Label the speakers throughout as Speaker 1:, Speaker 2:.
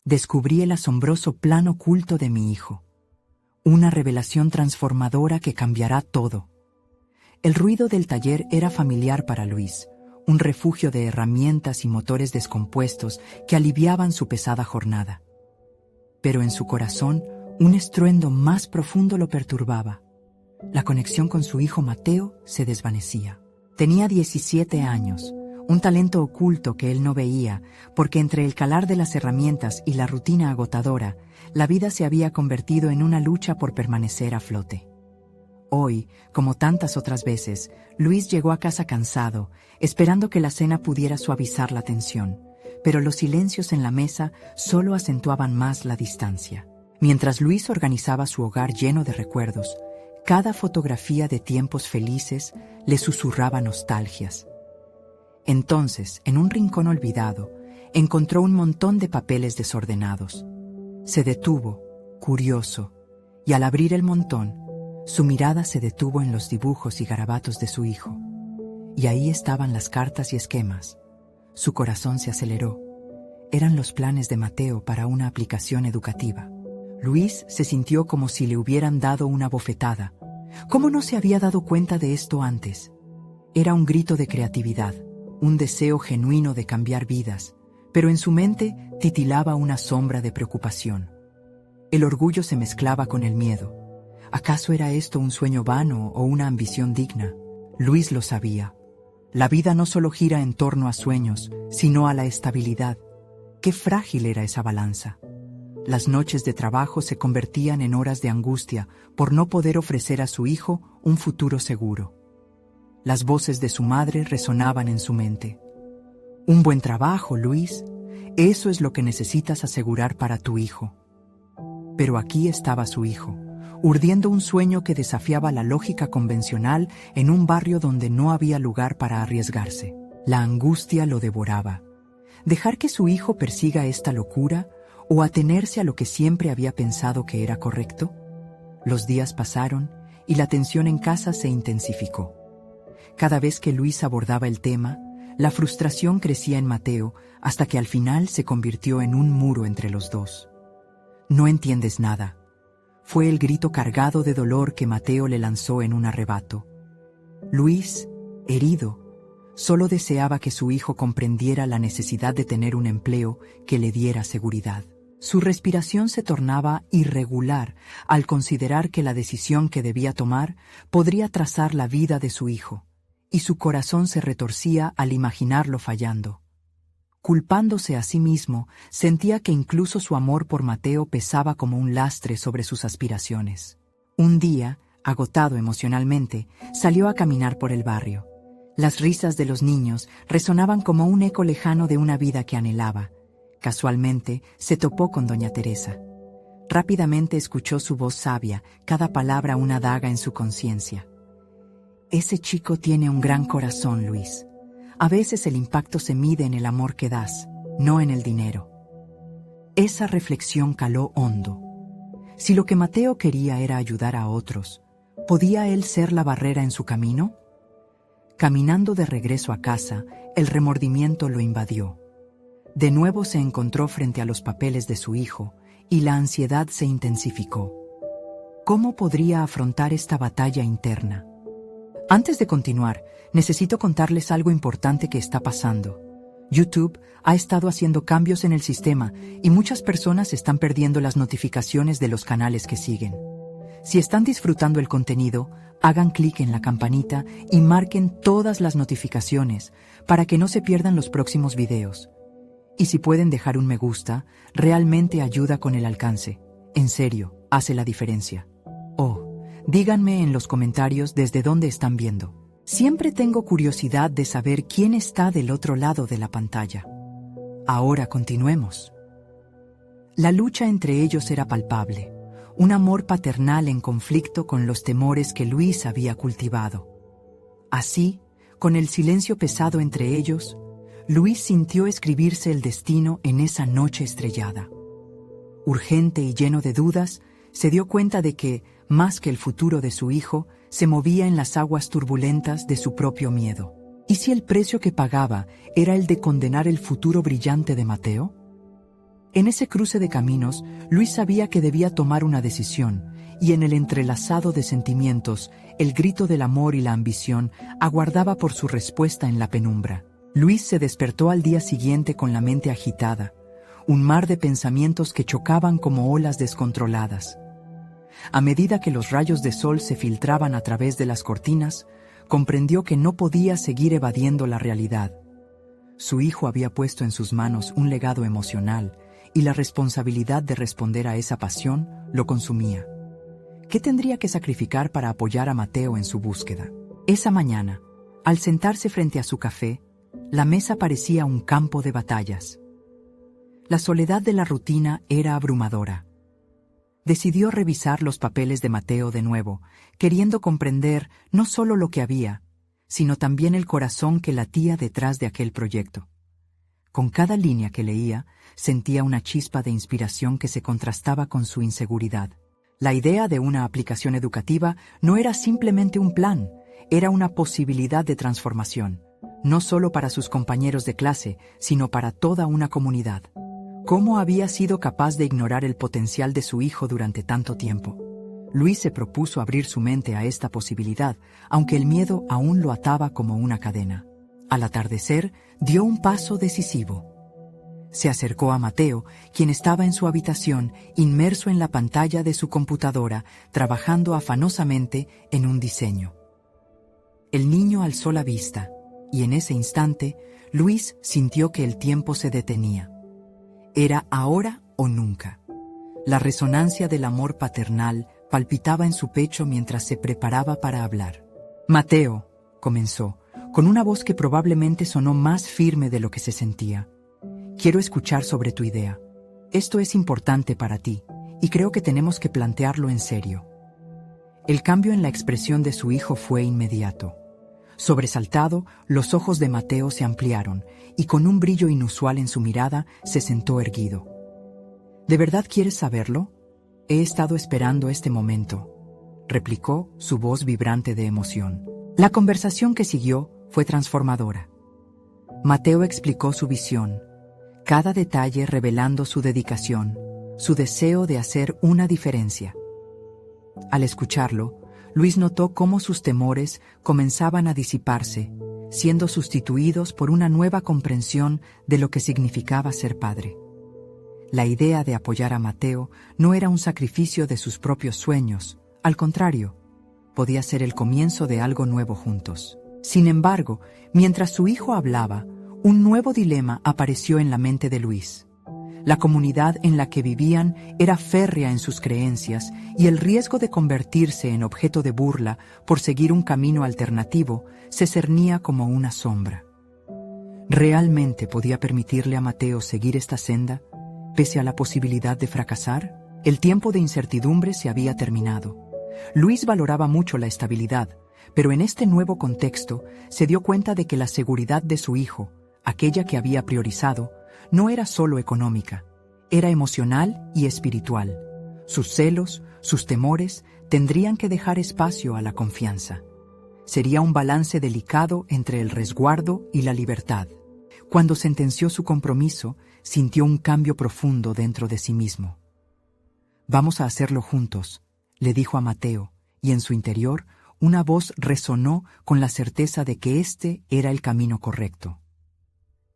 Speaker 1: descubrí el asombroso plan oculto de mi hijo. Una revelación transformadora que cambiará todo. El ruido del taller era familiar para Luis, un refugio de herramientas y motores descompuestos que aliviaban su pesada jornada. Pero en su corazón, un estruendo más profundo lo perturbaba. La conexión con su hijo Mateo se desvanecía. Tenía 17 años, un talento oculto que él no veía, porque entre el calar de las herramientas y la rutina agotadora, la vida se había convertido en una lucha por permanecer a flote. Hoy, como tantas otras veces, Luis llegó a casa cansado, esperando que la cena pudiera suavizar la tensión, pero los silencios en la mesa solo acentuaban más la distancia. Mientras Luis organizaba su hogar lleno de recuerdos, cada fotografía de tiempos felices le susurraba nostalgias. Entonces, en un rincón olvidado, encontró un montón de papeles desordenados. Se detuvo, curioso, y al abrir el montón, su mirada se detuvo en los dibujos y garabatos de su hijo. Y ahí estaban las cartas y esquemas. Su corazón se aceleró. Eran los planes de Mateo para una aplicación educativa. Luis se sintió como si le hubieran dado una bofetada. ¿Cómo no se había dado cuenta de esto antes? Era un grito de creatividad, un deseo genuino de cambiar vidas, pero en su mente titilaba una sombra de preocupación. El orgullo se mezclaba con el miedo. ¿Acaso era esto un sueño vano o una ambición digna? Luis lo sabía. La vida no solo gira en torno a sueños, sino a la estabilidad. Qué frágil era esa balanza. Las noches de trabajo se convertían en horas de angustia por no poder ofrecer a su hijo un futuro seguro. Las voces de su madre resonaban en su mente. Un buen trabajo, Luis. Eso es lo que necesitas asegurar para tu hijo. Pero aquí estaba su hijo, urdiendo un sueño que desafiaba la lógica convencional en un barrio donde no había lugar para arriesgarse. La angustia lo devoraba. ¿Dejar que su hijo persiga esta locura o atenerse a lo que siempre había pensado que era correcto? Los días pasaron y la tensión en casa se intensificó. Cada vez que Luis abordaba el tema, la frustración crecía en Mateo hasta que al final se convirtió en un muro entre los dos. «No entiendes nada», fue el grito cargado de dolor que Mateo le lanzó en un arrebato. Luis, herido, solo deseaba que su hijo comprendiera la necesidad de tener un empleo que le diera seguridad. Su respiración se tornaba irregular al considerar que la decisión que debía tomar podría trazar la vida de su hijo, y su corazón se retorcía al imaginarlo fallando. Culpándose a sí mismo, sentía que incluso su amor por Mateo pesaba como un lastre sobre sus aspiraciones. Un día, agotado emocionalmente, salió a caminar por el barrio. Las risas de los niños resonaban como un eco lejano de una vida que anhelaba. Casualmente, se topó con doña Teresa. Rápidamente escuchó su voz sabia, cada palabra una daga en su conciencia. «Ese chico tiene un gran corazón, Luis. A veces el impacto se mide en el amor que das, no en el dinero». Esa reflexión caló hondo. Si lo que Mateo quería era ayudar a otros, ¿podía él ser la barrera en su camino? Caminando de regreso a casa, el remordimiento lo invadió. De nuevo se encontró frente a los papeles de su hijo y la ansiedad se intensificó. ¿Cómo podría afrontar esta batalla interna? Antes de continuar, necesito contarles algo importante que está pasando. YouTube ha estado haciendo cambios en el sistema y muchas personas están perdiendo las notificaciones de los canales que siguen. Si están disfrutando el contenido, hagan clic en la campanita y marquen todas las notificaciones para que no se pierdan los próximos videos. Y si pueden dejar un me gusta, realmente ayuda con el alcance. En serio, hace la diferencia. Díganme en los comentarios desde dónde están viendo. Siempre tengo curiosidad de saber quién está del otro lado de la pantalla. Ahora continuemos. La lucha entre ellos era palpable, un amor paternal en conflicto con los temores que Luis había cultivado. Así, con el silencio pesado entre ellos, Luis sintió escribirse el destino en esa noche estrellada. Urgente y lleno de dudas, se dio cuenta de que, más que el futuro de su hijo, se movía en las aguas turbulentas de su propio miedo. ¿Y si el precio que pagaba era el de condenar el futuro brillante de Mateo? En ese cruce de caminos, Luis sabía que debía tomar una decisión, y en el entrelazado de sentimientos, el grito del amor y la ambición aguardaba por su respuesta en la penumbra. Luis se despertó al día siguiente con la mente agitada, un mar de pensamientos que chocaban como olas descontroladas. A medida que los rayos de sol se filtraban a través de las cortinas, comprendió que no podía seguir evadiendo la realidad. Su hijo había puesto en sus manos un legado emocional, y la responsabilidad de responder a esa pasión lo consumía. ¿Qué tendría que sacrificar para apoyar a Mateo en su búsqueda? Esa mañana, al sentarse frente a su café, la mesa parecía un campo de batallas. La soledad de la rutina era abrumadora. Decidió revisar los papeles de Mateo de nuevo, queriendo comprender no solo lo que había, sino también el corazón que latía detrás de aquel proyecto. Con cada línea que leía, sentía una chispa de inspiración que se contrastaba con su inseguridad. La idea de una aplicación educativa no era simplemente un plan, era una posibilidad de transformación, no solo para sus compañeros de clase, sino para toda una comunidad. ¿Cómo había sido capaz de ignorar el potencial de su hijo durante tanto tiempo? Luis se propuso abrir su mente a esta posibilidad, aunque el miedo aún lo ataba como una cadena. Al atardecer, dio un paso decisivo. Se acercó a Mateo, quien estaba en su habitación, inmerso en la pantalla de su computadora, trabajando afanosamente en un diseño. El niño alzó la vista, y en ese instante, Luis sintió que el tiempo se detenía. Era ahora o nunca. La resonancia del amor paternal palpitaba en su pecho mientras se preparaba para hablar. «Mateo», comenzó, con una voz que probablemente sonó más firme de lo que se sentía. «Quiero escuchar sobre tu idea. Esto es importante para ti, y creo que tenemos que plantearlo en serio». El cambio en la expresión de su hijo fue inmediato. Sobresaltado, los ojos de Mateo se ampliaron, y con un brillo inusual en su mirada, se sentó erguido. «¿De verdad quieres saberlo? He estado esperando este momento», replicó, su voz vibrante de emoción. La conversación que siguió fue transformadora. Mateo explicó su visión, cada detalle revelando su dedicación, su deseo de hacer una diferencia. Al escucharlo, Luis notó cómo sus temores comenzaban a disiparse, siendo sustituidos por una nueva comprensión de lo que significaba ser padre. La idea de apoyar a Mateo no era un sacrificio de sus propios sueños, al contrario, podía ser el comienzo de algo nuevo juntos. Sin embargo, mientras su hijo hablaba, un nuevo dilema apareció en la mente de Luis. La comunidad en la que vivían era férrea en sus creencias y el riesgo de convertirse en objeto de burla por seguir un camino alternativo se cernía como una sombra. ¿Realmente podía permitirle a Mateo seguir esta senda, pese a la posibilidad de fracasar? El tiempo de incertidumbre se había terminado. Luis valoraba mucho la estabilidad, pero en este nuevo contexto se dio cuenta de que la seguridad de su hijo, aquella que había priorizado, no era solo económica, era emocional y espiritual. Sus celos, sus temores, tendrían que dejar espacio a la confianza. Sería un balance delicado entre el resguardo y la libertad. Cuando sentenció su compromiso, sintió un cambio profundo dentro de sí mismo. «Vamos a hacerlo juntos», le dijo a Mateo, y en su interior una voz resonó con la certeza de que este era el camino correcto.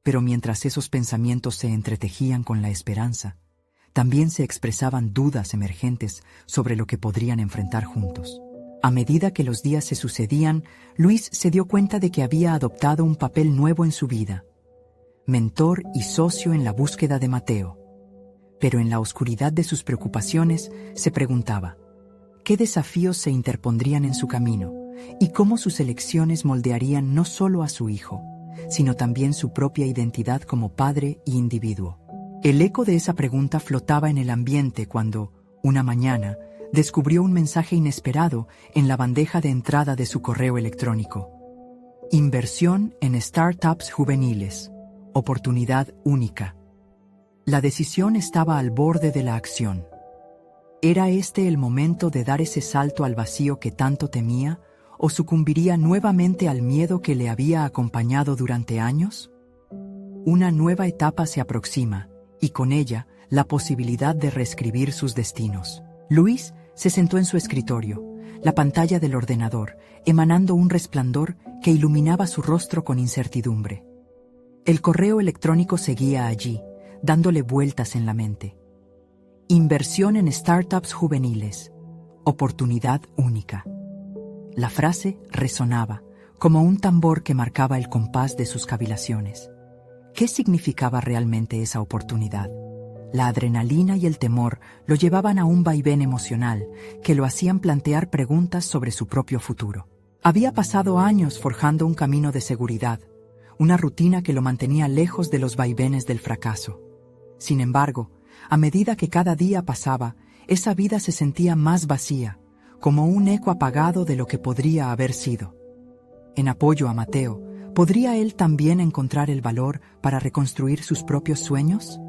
Speaker 1: Pero mientras esos pensamientos se entretejían con la esperanza, también se expresaban dudas emergentes sobre lo que podrían enfrentar juntos. A medida que los días se sucedían, Luis se dio cuenta de que había adoptado un papel nuevo en su vida: mentor y socio en la búsqueda de Mateo. Pero en la oscuridad de sus preocupaciones se preguntaba, ¿qué desafíos se interpondrían en su camino y cómo sus elecciones moldearían no solo a su hijo, sino también su propia identidad como padre y individuo? El eco de esa pregunta flotaba en el ambiente cuando, una mañana, descubrió un mensaje inesperado en la bandeja de entrada de su correo electrónico. Inversión en startups juveniles. Oportunidad única. La decisión estaba al borde de la acción. ¿Era este el momento de dar ese salto al vacío que tanto temía, o sucumbiría nuevamente al miedo que le había acompañado durante años? Una nueva etapa se aproxima, y con ella la posibilidad de reescribir sus destinos. Luis se sentó en su escritorio, la pantalla del ordenador, emanando un resplandor que iluminaba su rostro con incertidumbre. El correo electrónico seguía allí, dándole vueltas en la mente. Inversión en startups juveniles. Oportunidad única. La frase resonaba, como un tambor que marcaba el compás de sus cavilaciones. ¿Qué significaba realmente esa oportunidad? La adrenalina y el temor lo llevaban a un vaivén emocional que lo hacían plantear preguntas sobre su propio futuro. Había pasado años forjando un camino de seguridad, una rutina que lo mantenía lejos de los vaivenes del fracaso. Sin embargo, a medida que cada día pasaba, esa vida se sentía más vacía, como un eco apagado de lo que podría haber sido. En apoyo a Mateo, ¿podría él también encontrar el valor para reconstruir sus propios sueños?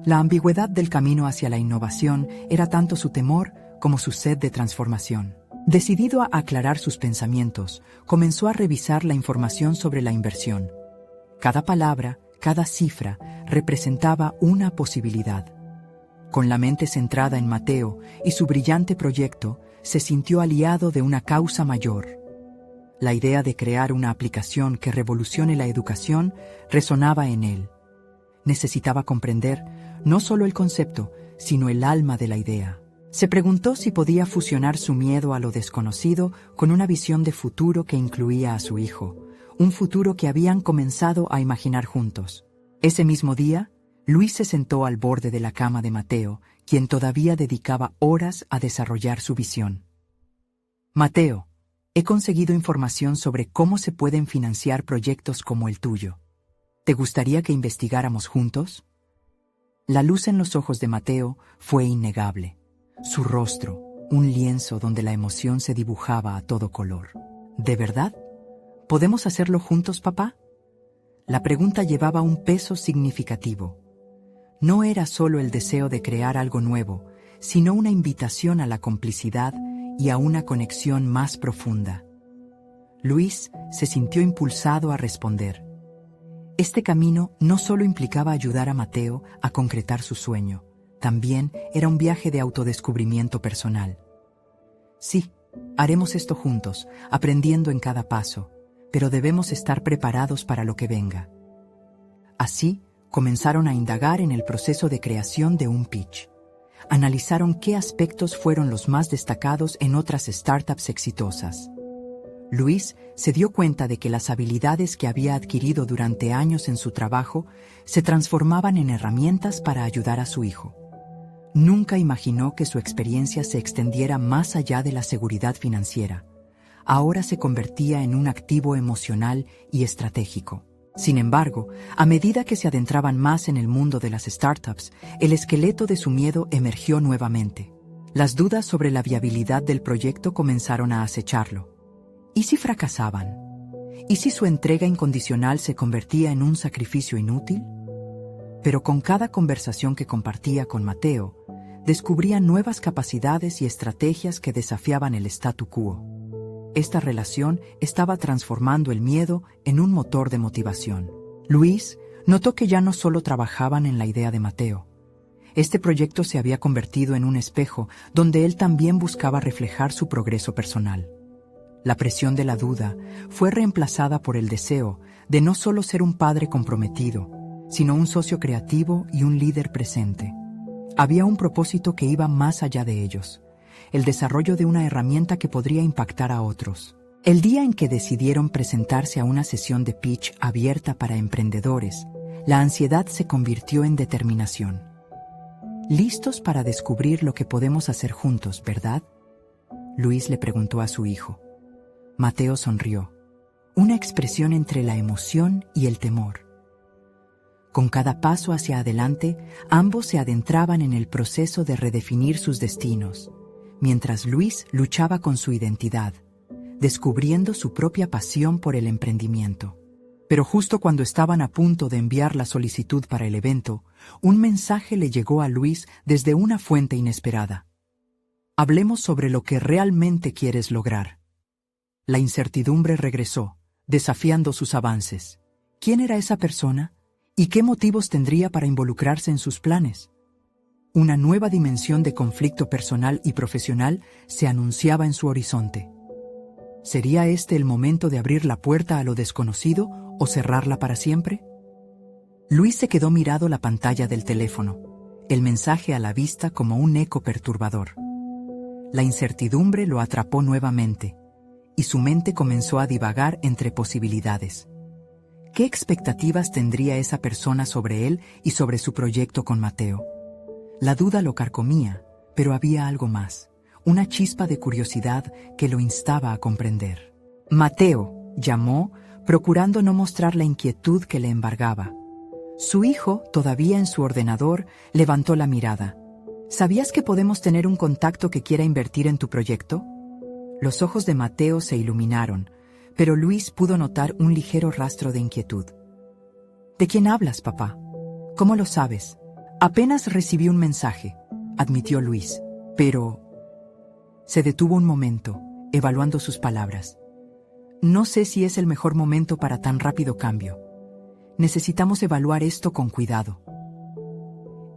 Speaker 1: La ambigüedad del camino hacia la innovación era tanto su temor como su sed de transformación. Decidido a aclarar sus pensamientos, comenzó a revisar la información sobre la inversión. Cada palabra, cada cifra, representaba una posibilidad. Con la mente centrada en Mateo y su brillante proyecto, se sintió aliado de una causa mayor. La idea de crear una aplicación que revolucione la educación resonaba en él. Necesitaba comprender no solo el concepto, sino el alma de la idea. Se preguntó si podía fusionar su miedo a lo desconocido con una visión de futuro que incluía a su hijo, un futuro que habían comenzado a imaginar juntos. Ese mismo día, Luis se sentó al borde de la cama de Mateo, quien todavía dedicaba horas a desarrollar su visión. Mateo, he conseguido información sobre cómo se pueden financiar proyectos como el tuyo. ¿Te gustaría que investigáramos juntos? La luz en los ojos de Mateo fue innegable. Su rostro, un lienzo donde la emoción se dibujaba a todo color. ¿De verdad? ¿Podemos hacerlo juntos, papá? La pregunta llevaba un peso significativo. No era solo el deseo de crear algo nuevo, sino una invitación a la complicidad y a una conexión más profunda. Luis se sintió impulsado a responder. Este camino no solo implicaba ayudar a Mateo a concretar su sueño, también era un viaje de autodescubrimiento personal. Sí, haremos esto juntos, aprendiendo en cada paso, pero debemos estar preparados para lo que venga. Así, comenzaron a indagar en el proceso de creación de un pitch. Analizaron qué aspectos fueron los más destacados en otras startups exitosas. Luis se dio cuenta de que las habilidades que había adquirido durante años en su trabajo se transformaban en herramientas para ayudar a su hijo. Nunca imaginó que su experiencia se extendiera más allá de la seguridad financiera. Ahora se convertía en un activo emocional y estratégico. Sin embargo, a medida que se adentraban más en el mundo de las startups, el esqueleto de su miedo emergió nuevamente. Las dudas sobre la viabilidad del proyecto comenzaron a acecharlo. ¿Y si fracasaban? ¿Y si su entrega incondicional se convertía en un sacrificio inútil? Pero con cada conversación que compartía con Mateo, descubría nuevas capacidades y estrategias que desafiaban el statu quo. Esta relación estaba transformando el miedo en un motor de motivación. Luis notó que ya no solo trabajaban en la idea de Mateo. Este proyecto se había convertido en un espejo donde él también buscaba reflejar su progreso personal. La presión de la duda fue reemplazada por el deseo de no solo ser un padre comprometido, sino un socio creativo y un líder presente. Había un propósito que iba más allá de ellos, el desarrollo de una herramienta que podría impactar a otros. El día en que decidieron presentarse a una sesión de pitch abierta para emprendedores, la ansiedad se convirtió en determinación. ¿Listos para descubrir lo que podemos hacer juntos, verdad?, Luis le preguntó a su hijo. Mateo sonrió, una expresión entre la emoción y el temor. Con cada paso hacia adelante, ambos se adentraban en el proceso de redefinir sus destinos, mientras Luis luchaba con su identidad, descubriendo su propia pasión por el emprendimiento. Pero justo cuando estaban a punto de enviar la solicitud para el evento, un mensaje le llegó a Luis desde una fuente inesperada. Hablemos sobre lo que realmente quieres lograr. La incertidumbre regresó, desafiando sus avances. ¿Quién era esa persona? ¿Y qué motivos tendría para involucrarse en sus planes? Una nueva dimensión de conflicto personal y profesional se anunciaba en su horizonte. ¿Sería este el momento de abrir la puerta a lo desconocido o cerrarla para siempre? Luis se quedó mirando la pantalla del teléfono, el mensaje a la vista como un eco perturbador. La incertidumbre lo atrapó nuevamente, y su mente comenzó a divagar entre posibilidades. ¿Qué expectativas tendría esa persona sobre él y sobre su proyecto con Mateo? La duda lo carcomía, pero había algo más, una chispa de curiosidad que lo instaba a comprender. Mateo, llamó, procurando no mostrar la inquietud que le embargaba. Su hijo, todavía en su ordenador, levantó la mirada. ¿Sabías que podemos tener un contacto que quiera invertir en tu proyecto? Los ojos de Mateo se iluminaron, pero Luis pudo notar un ligero rastro de inquietud. ¿De quién hablas, papá? ¿Cómo lo sabes? Apenas recibí un mensaje, admitió Luis, pero... Se detuvo un momento, evaluando sus palabras. No sé si es el mejor momento para tan rápido cambio. Necesitamos evaluar esto con cuidado.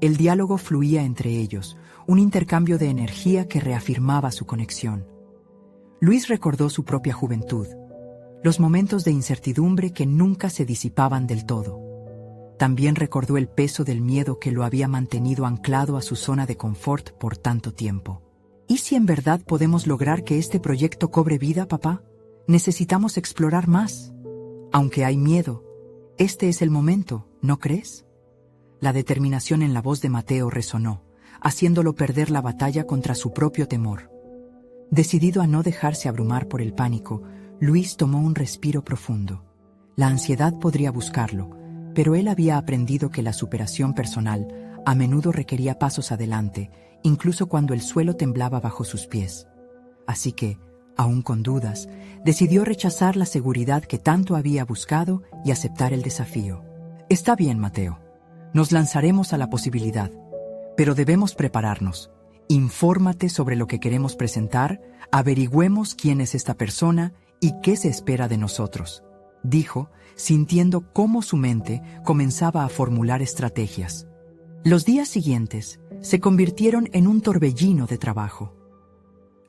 Speaker 1: El diálogo fluía entre ellos, un intercambio de energía que reafirmaba su conexión. Luis recordó su propia juventud, los momentos de incertidumbre que nunca se disipaban del todo. También recordó el peso del miedo que lo había mantenido anclado a su zona de confort por tanto tiempo. ¿Y si en verdad podemos lograr que este proyecto cobre vida, papá? Necesitamos explorar más. Aunque hay miedo, este es el momento, ¿no crees? La determinación en la voz de Mateo resonó, haciéndolo perder la batalla contra su propio temor. Decidido a no dejarse abrumar por el pánico, Luis tomó un respiro profundo. La ansiedad podría buscarlo, pero él había aprendido que la superación personal a menudo requería pasos adelante, incluso cuando el suelo temblaba bajo sus pies. Así que, aún con dudas, decidió rechazar la seguridad que tanto había buscado y aceptar el desafío. Está bien, Mateo. Nos lanzaremos a la posibilidad, pero debemos prepararnos. Infórmate sobre lo que queremos presentar, averigüemos quién es esta persona y qué se espera de nosotros, dijo, sintiendo cómo su mente comenzaba a formular estrategias. Los días siguientes se convirtieron en un torbellino de trabajo.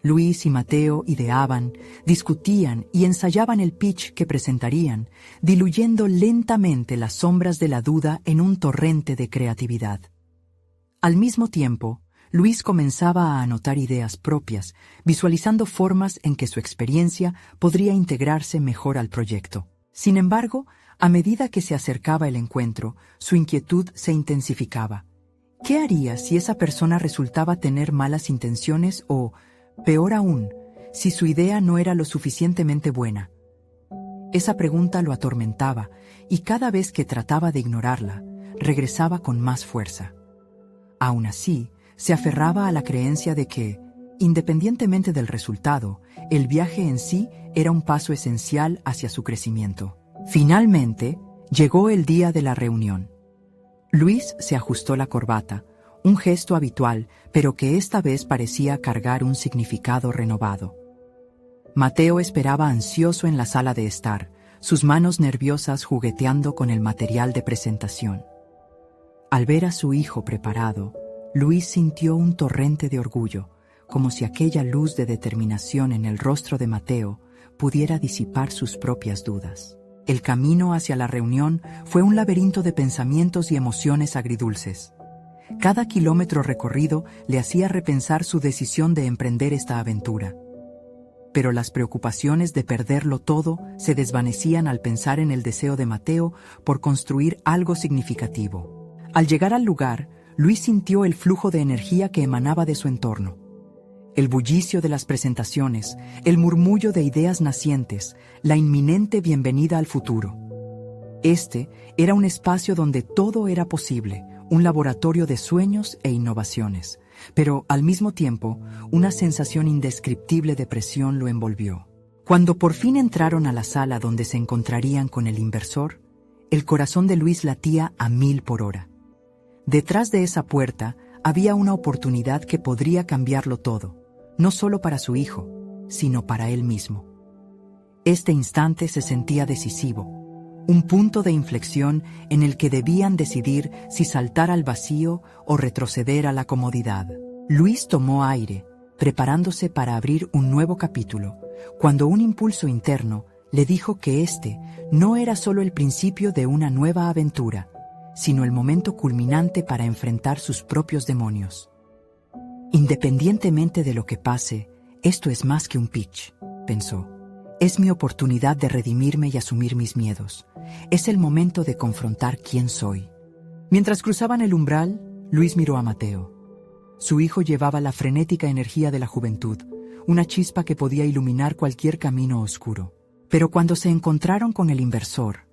Speaker 1: Luis y Mateo ideaban, discutían y ensayaban el pitch que presentarían, diluyendo lentamente las sombras de la duda en un torrente de creatividad. Al mismo tiempo, Luis comenzaba a anotar ideas propias, visualizando formas en que su experiencia podría integrarse mejor al proyecto. Sin embargo, a medida que se acercaba el encuentro, su inquietud se intensificaba. ¿Qué haría si esa persona resultaba tener malas intenciones o, peor aún, si su idea no era lo suficientemente buena? Esa pregunta lo atormentaba y cada vez que trataba de ignorarla, regresaba con más fuerza. Aún así, se aferraba a la creencia de que, independientemente del resultado, el viaje en sí era un paso esencial hacia su crecimiento. Finalmente, llegó el día de la reunión. Luis se ajustó la corbata, un gesto habitual, pero que esta vez parecía cargar un significado renovado. Mateo esperaba ansioso en la sala de estar, sus manos nerviosas jugueteando con el material de presentación. Al ver a su hijo preparado, Luis sintió un torrente de orgullo, como si aquella luz de determinación en el rostro de Mateo pudiera disipar sus propias dudas. El camino hacia la reunión fue un laberinto de pensamientos y emociones agridulces. Cada kilómetro recorrido le hacía repensar su decisión de emprender esta aventura. Pero las preocupaciones de perderlo todo se desvanecían al pensar en el deseo de Mateo por construir algo significativo. Al llegar al lugar, Luis sintió el flujo de energía que emanaba de su entorno. El bullicio de las presentaciones, el murmullo de ideas nacientes, la inminente bienvenida al futuro. Este era un espacio donde todo era posible, un laboratorio de sueños e innovaciones, pero al mismo tiempo, una sensación indescriptible de presión lo envolvió. Cuando por fin entraron a la sala donde se encontrarían con el inversor, el corazón de Luis latía a 1000 por hora. Detrás de esa puerta había una oportunidad que podría cambiarlo todo, no solo para su hijo, sino para él mismo. Este instante se sentía decisivo, un punto de inflexión en el que debían decidir si saltar al vacío o retroceder a la comodidad. Luis tomó aire, preparándose para abrir un nuevo capítulo, cuando un impulso interno le dijo que este no era solo el principio de una nueva aventura, sino el momento culminante para enfrentar sus propios demonios. Independientemente de lo que pase, esto es más que un pitch, pensó. Es mi oportunidad de redimirme y asumir mis miedos. Es el momento de confrontar quién soy. Mientras cruzaban el umbral, Luis miró a Mateo. Su hijo llevaba la frenética energía de la juventud, una chispa que podía iluminar cualquier camino oscuro. Pero cuando se encontraron con el inversor,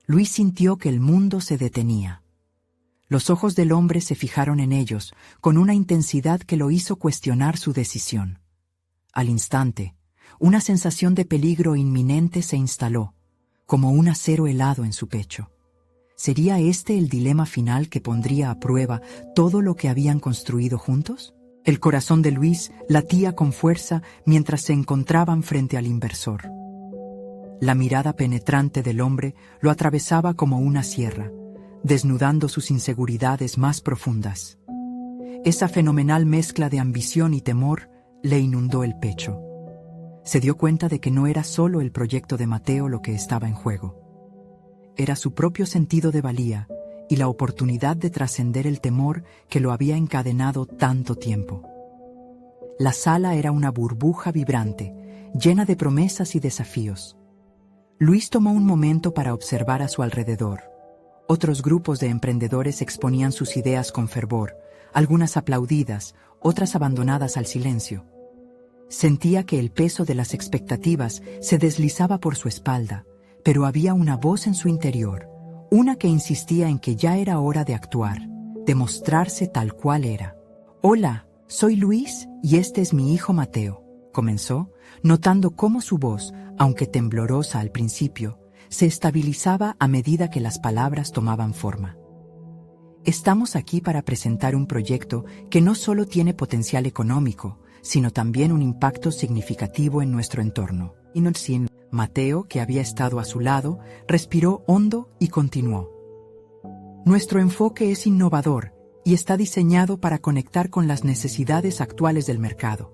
Speaker 1: Luis sintió que el mundo se detenía. Los ojos del hombre se fijaron en ellos con una intensidad que lo hizo cuestionar su decisión. Al instante, una sensación de peligro inminente se instaló, como un acero helado en su pecho. ¿Sería este el dilema final que pondría a prueba todo lo que habían construido juntos? El corazón de Luis latía con fuerza mientras se encontraban frente al inversor. La mirada penetrante del hombre lo atravesaba como una sierra, desnudando sus inseguridades más profundas. Esa fenomenal mezcla de ambición y temor le inundó el pecho. Se dio cuenta de que no era solo el proyecto de Mateo lo que estaba en juego. Era su propio sentido de valía y la oportunidad de trascender el temor que lo había encadenado tanto tiempo. La sala era una burbuja vibrante, llena de promesas y desafíos. Luis tomó un momento para observar a su alrededor. Otros grupos de emprendedores exponían sus ideas con fervor, algunas aplaudidas, otras abandonadas al silencio. Sentía que el peso de las expectativas se deslizaba por su espalda, pero había una voz en su interior, una que insistía en que ya era hora de actuar, de mostrarse tal cual era. «Hola, soy Luis y este es mi hijo Mateo», comenzó, notando cómo su voz, aunque temblorosa al principio, se estabilizaba a medida que las palabras tomaban forma. «Estamos aquí para presentar un proyecto que no solo tiene potencial económico, sino también un impacto significativo en nuestro entorno». Mateo, que había estado a su lado, respiró hondo y continuó. «Nuestro enfoque es innovador y está diseñado para conectar con las necesidades actuales del mercado.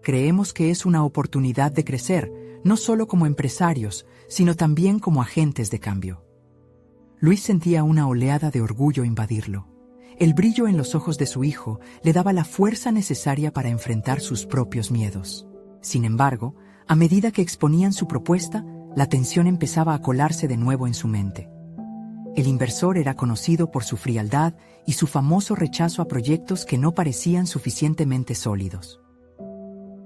Speaker 1: Creemos que es una oportunidad de crecer, no solo como empresarios, sino también como agentes de cambio». Luis sentía una oleada de orgullo invadirlo. El brillo en los ojos de su hijo le daba la fuerza necesaria para enfrentar sus propios miedos. Sin embargo, a medida que exponían su propuesta, la tensión empezaba a colarse de nuevo en su mente. El inversor era conocido por su frialdad y su famoso rechazo a proyectos que no parecían suficientemente sólidos.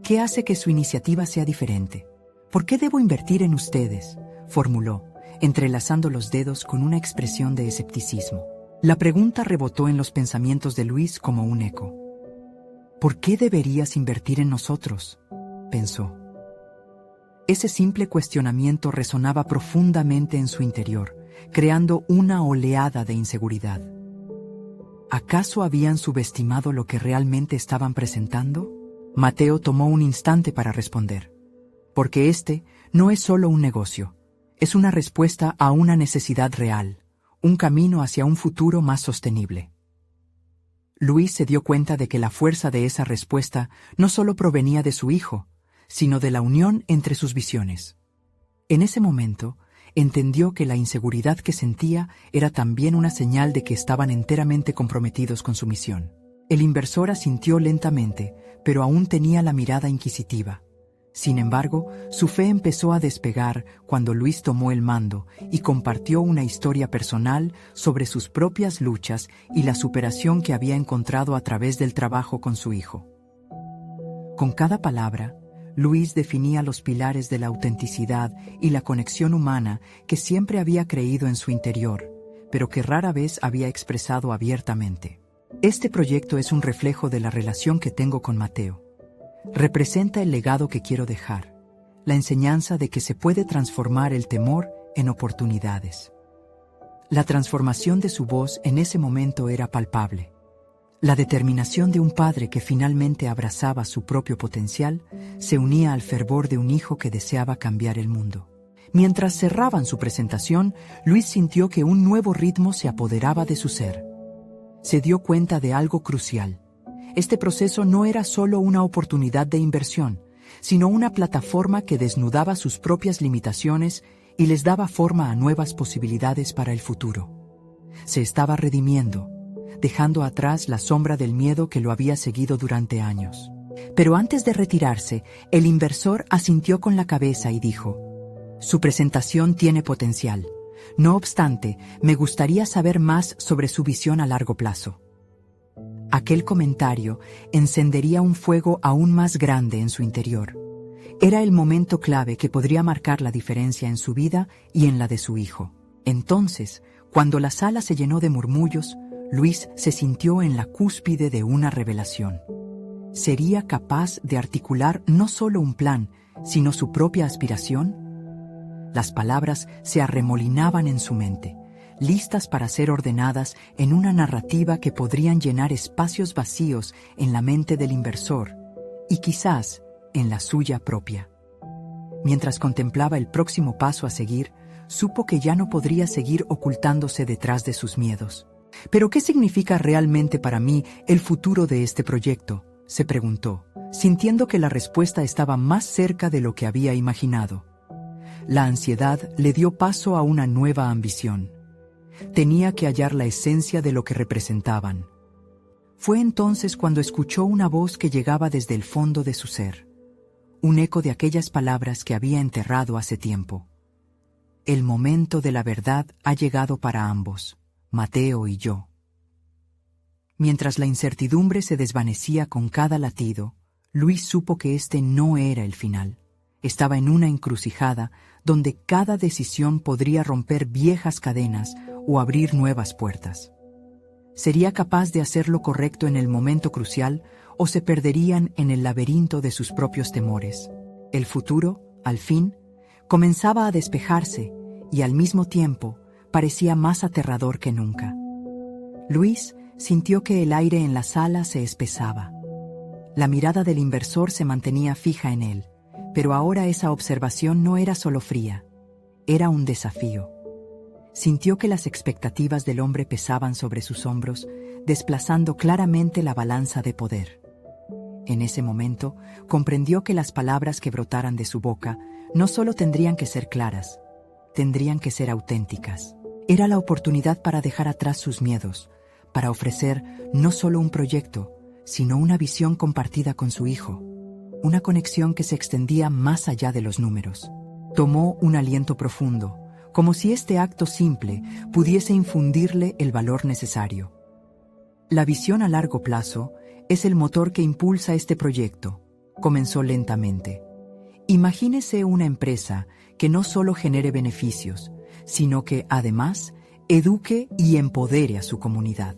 Speaker 1: «¿Qué hace que su iniciativa sea diferente? ¿Por qué debo invertir en ustedes?», formuló, entrelazando los dedos con una expresión de escepticismo. La pregunta rebotó en los pensamientos de Luis como un eco. «¿Por qué deberías invertir en nosotros?», pensó. Ese simple cuestionamiento resonaba profundamente en su interior, creando una oleada de inseguridad. ¿Acaso habían subestimado lo que realmente estaban presentando? Mateo tomó un instante para responder. Porque este no es solo un negocio, es una respuesta a una necesidad real, un camino hacia un futuro más sostenible. Luis se dio cuenta de que la fuerza de esa respuesta no solo provenía de su hijo, sino de la unión entre sus visiones. En ese momento, entendió que la inseguridad que sentía era también una señal de que estaban enteramente comprometidos con su misión. El inversor asintió lentamente, pero aún tenía la mirada inquisitiva. Sin embargo, su fe empezó a despegar cuando Luis tomó el mando y compartió una historia personal sobre sus propias luchas y la superación que había encontrado a través del trabajo con su hijo. Con cada palabra, Luis definía los pilares de la autenticidad y la conexión humana que siempre había creído en su interior, pero que rara vez había expresado abiertamente. Este proyecto es un reflejo de la relación que tengo con Mateo. Representa el legado que quiero dejar, la enseñanza de que se puede transformar el temor en oportunidades. La transformación de su voz en ese momento era palpable. La determinación de un padre que finalmente abrazaba su propio potencial se unía al fervor de un hijo que deseaba cambiar el mundo. Mientras cerraban su presentación, Luis sintió que un nuevo ritmo se apoderaba de su ser. Se dio cuenta de algo crucial. Este proceso no era solo una oportunidad de inversión, sino una plataforma que desnudaba sus propias limitaciones y les daba forma a nuevas posibilidades para el futuro. Se estaba redimiendo, dejando atrás la sombra del miedo que lo había seguido durante años. Pero antes de retirarse, el inversor asintió con la cabeza y dijo: «Su presentación tiene potencial. No obstante, me gustaría saber más sobre su visión a largo plazo». Aquel comentario encendería un fuego aún más grande en su interior. Era el momento clave que podría marcar la diferencia en su vida y en la de su hijo. Entonces, cuando la sala se llenó de murmullos, Luis se sintió en la cúspide de una revelación. ¿Sería capaz de articular no solo un plan, sino su propia aspiración? Las palabras se arremolinaban en su mente, listas para ser ordenadas en una narrativa que podrían llenar espacios vacíos en la mente del inversor y quizás en la suya propia. Mientras contemplaba el próximo paso a seguir, supo que ya no podría seguir ocultándose detrás de sus miedos. ¿Pero qué significa realmente para mí el futuro de este proyecto?, se preguntó, sintiendo que la respuesta estaba más cerca de lo que había imaginado. La ansiedad le dio paso a una nueva ambición. Tenía que hallar la esencia de lo que representaban. Fue entonces cuando escuchó una voz que llegaba desde el fondo de su ser, un eco de aquellas palabras que había enterrado hace tiempo. El momento de la verdad ha llegado para ambos, Mateo y yo. Mientras la incertidumbre se desvanecía con cada latido, Luis supo que este no era el final. Estaba en una encrucijada donde cada decisión podría romper viejas cadenas o abrir nuevas puertas. ¿Sería capaz de hacer lo correcto en el momento crucial o se perderían en el laberinto de sus propios temores? El futuro, al fin, comenzaba a despejarse y al mismo tiempo parecía más aterrador que nunca. Luis sintió que el aire en la sala se espesaba. La mirada del inversor se mantenía fija en él, pero ahora esa observación no era solo fría, era un desafío. Sintió que las expectativas del hombre pesaban sobre sus hombros, desplazando claramente la balanza de poder. En ese momento, comprendió que las palabras que brotaran de su boca no solo tendrían que ser claras, tendrían que ser auténticas. Era la oportunidad para dejar atrás sus miedos, para ofrecer no solo un proyecto, sino una visión compartida con su hijo, una conexión que se extendía más allá de los números. Tomó un aliento profundo, como si este acto simple pudiese infundirle el valor necesario. La visión a largo plazo es el motor que impulsa este proyecto, comenzó lentamente. Imagínese una empresa que no solo genere beneficios, sino que, además, eduque y empodere a su comunidad.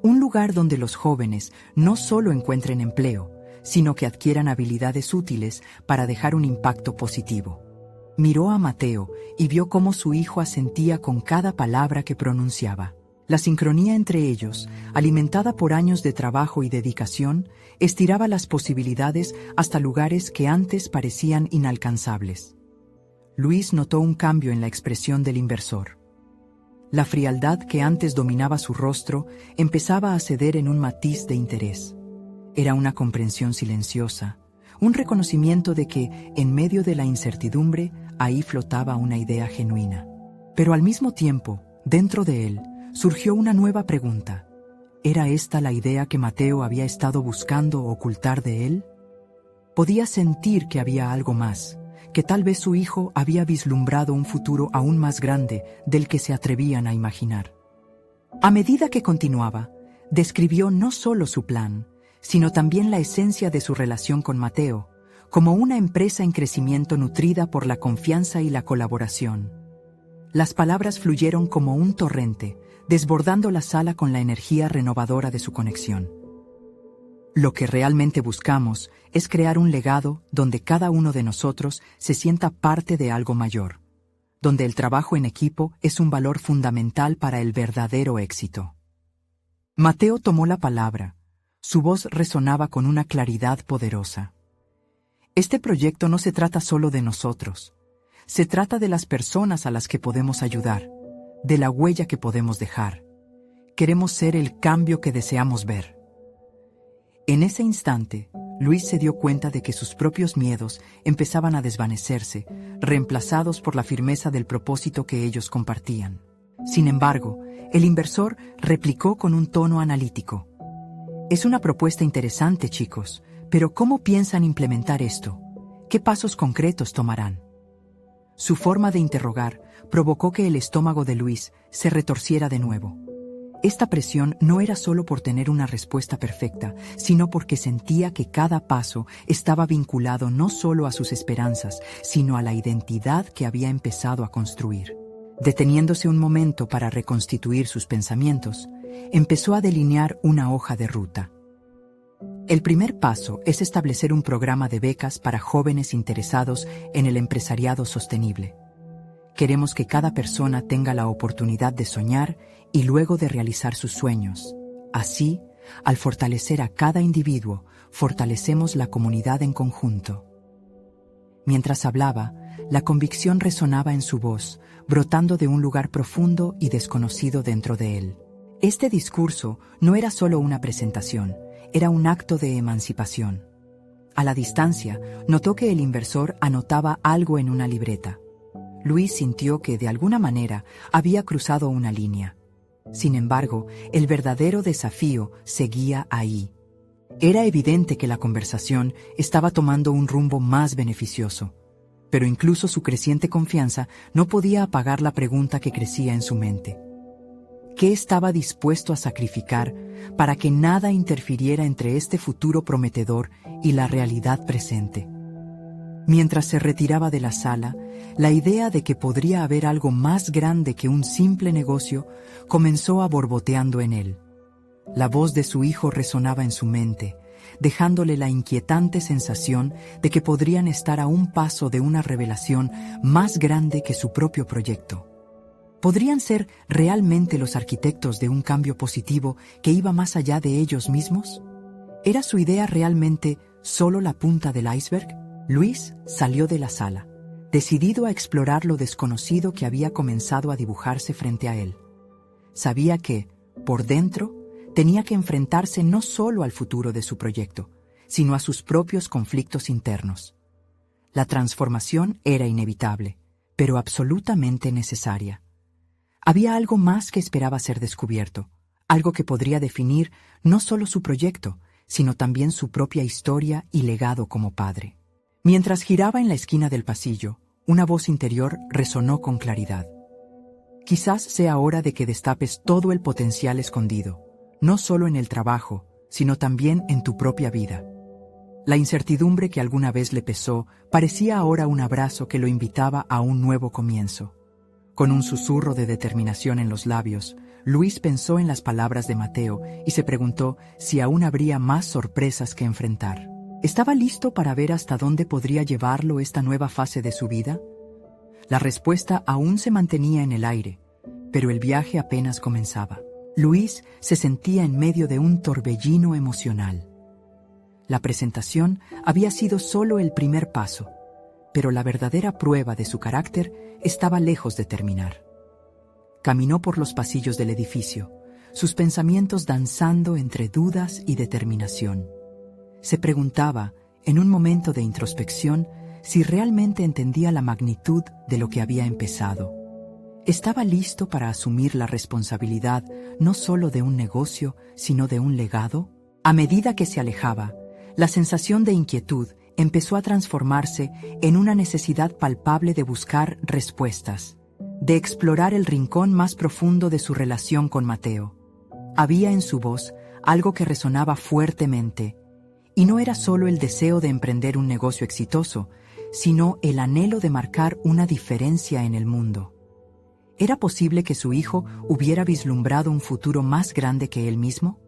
Speaker 1: Un lugar donde los jóvenes no solo encuentren empleo, sino que adquieran habilidades útiles para dejar un impacto positivo. Miró a Mateo y vio cómo su hijo asentía con cada palabra que pronunciaba. La sincronía entre ellos, alimentada por años de trabajo y dedicación, estiraba las posibilidades hasta lugares que antes parecían inalcanzables. Luis notó un cambio en la expresión del inversor. La frialdad que antes dominaba su rostro empezaba a ceder en un matiz de interés. Era una comprensión silenciosa, un reconocimiento de que, en medio de la incertidumbre, ahí flotaba una idea genuina. Pero al mismo tiempo, dentro de él, surgió una nueva pregunta. ¿Era esta la idea que Mateo había estado buscando ocultar de él? Podía sentir que había algo más, que tal vez su hijo había vislumbrado un futuro aún más grande del que se atrevían a imaginar. A medida que continuaba, describió no solo su plan, sino también la esencia de su relación con Mateo, como una empresa en crecimiento nutrida por la confianza y la colaboración. Las palabras fluyeron como un torrente, desbordando la sala con la energía renovadora de su conexión. Lo que realmente buscamos es crear un legado donde cada uno de nosotros se sienta parte de algo mayor, donde el trabajo en equipo es un valor fundamental para el verdadero éxito. Mateo tomó la palabra. Su voz resonaba con una claridad poderosa. Este proyecto no se trata solo de nosotros. Se trata de las personas a las que podemos ayudar, de la huella que podemos dejar. Queremos ser el cambio que deseamos ver. En ese instante, Luis se dio cuenta de que sus propios miedos empezaban a desvanecerse, reemplazados por la firmeza del propósito que ellos compartían. Sin embargo, el inversor replicó con un tono analítico. Es una propuesta interesante, chicos, pero ¿cómo piensan implementar esto? ¿Qué pasos concretos tomarán? Su forma de interrogar provocó que el estómago de Luis se retorciera de nuevo. Esta presión no era solo por tener una respuesta perfecta, sino porque sentía que cada paso estaba vinculado no solo a sus esperanzas, sino a la identidad que había empezado a construir. Deteniéndose un momento para reconstituir sus pensamientos, empezó a delinear una hoja de ruta. El primer paso es establecer un programa de becas para jóvenes interesados en el empresariado sostenible. Queremos que cada persona tenga la oportunidad de soñar y luego de realizar sus sueños. Así, al fortalecer a cada individuo, fortalecemos la comunidad en conjunto. Mientras hablaba, la convicción resonaba en su voz, brotando de un lugar profundo y desconocido dentro de él. Este discurso no era solo una presentación, era un acto de emancipación. A la distancia, notó que el inversor anotaba algo en una libreta. Luis sintió que, de alguna manera, había cruzado una línea. Sin embargo, el verdadero desafío seguía ahí. Era evidente que la conversación estaba tomando un rumbo más beneficioso, pero incluso su creciente confianza no podía apagar la pregunta que crecía en su mente. ¿Qué estaba dispuesto a sacrificar para que nada interfiriera entre este futuro prometedor y la realidad presente? Mientras se retiraba de la sala, la idea de que podría haber algo más grande que un simple negocio comenzó a borboteando en él. La voz de su hijo resonaba en su mente, dejándole la inquietante sensación de que podrían estar a un paso de una revelación más grande que su propio proyecto. ¿Podrían ser realmente los arquitectos de un cambio positivo que iba más allá de ellos mismos? ¿Era su idea realmente solo la punta del iceberg? Luis salió de la sala, decidido a explorar lo desconocido que había comenzado a dibujarse frente a él. Sabía que, por dentro, tenía que enfrentarse no solo al futuro de su proyecto, sino a sus propios conflictos internos. La transformación era inevitable, pero absolutamente necesaria. Había algo más que esperaba ser descubierto, algo que podría definir no solo su proyecto, sino también su propia historia y legado como padre. Mientras giraba en la esquina del pasillo, una voz interior resonó con claridad. Quizás sea hora de que destapes todo el potencial escondido, no solo en el trabajo, sino también en tu propia vida. La incertidumbre que alguna vez le pesó parecía ahora un abrazo que lo invitaba a un nuevo comienzo. Con un susurro de determinación en los labios, Luis pensó en las palabras de Mateo y se preguntó si aún habría más sorpresas que enfrentar. ¿Estaba listo para ver hasta dónde podría llevarlo esta nueva fase de su vida? La respuesta aún se mantenía en el aire, pero el viaje apenas comenzaba. Luis se sentía en medio de un torbellino emocional. La presentación había sido solo el primer paso, pero la verdadera prueba de su carácter estaba lejos de terminar. Caminó por los pasillos del edificio, sus pensamientos danzando entre dudas y determinación. Se preguntaba, en un momento de introspección, si realmente entendía la magnitud de lo que había empezado. Estaba listo para asumir la responsabilidad no solo de un negocio, sino de un legado. A medida que se alejaba, la sensación de inquietud empezó a transformarse en una necesidad palpable de buscar respuestas, de explorar el rincón más profundo de su relación con Mateo. Había en su voz algo que resonaba fuertemente, y no era solo el deseo de emprender un negocio exitoso, sino el anhelo de marcar una diferencia en el mundo. ¿Era posible que su hijo hubiera vislumbrado un futuro más grande que él mismo?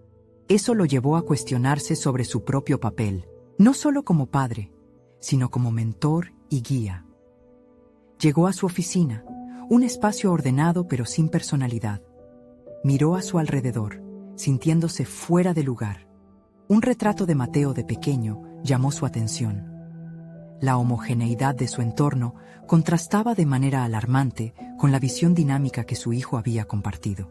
Speaker 1: Eso lo llevó a cuestionarse sobre su propio papel, no solo como padre, sino como mentor y guía. Llegó a su oficina, un espacio ordenado pero sin personalidad. Miró a su alrededor, sintiéndose fuera de lugar. Un retrato de Mateo de pequeño llamó su atención. la homogeneidad de su entorno contrastaba de manera alarmante con la visión dinámica que su hijo había compartido.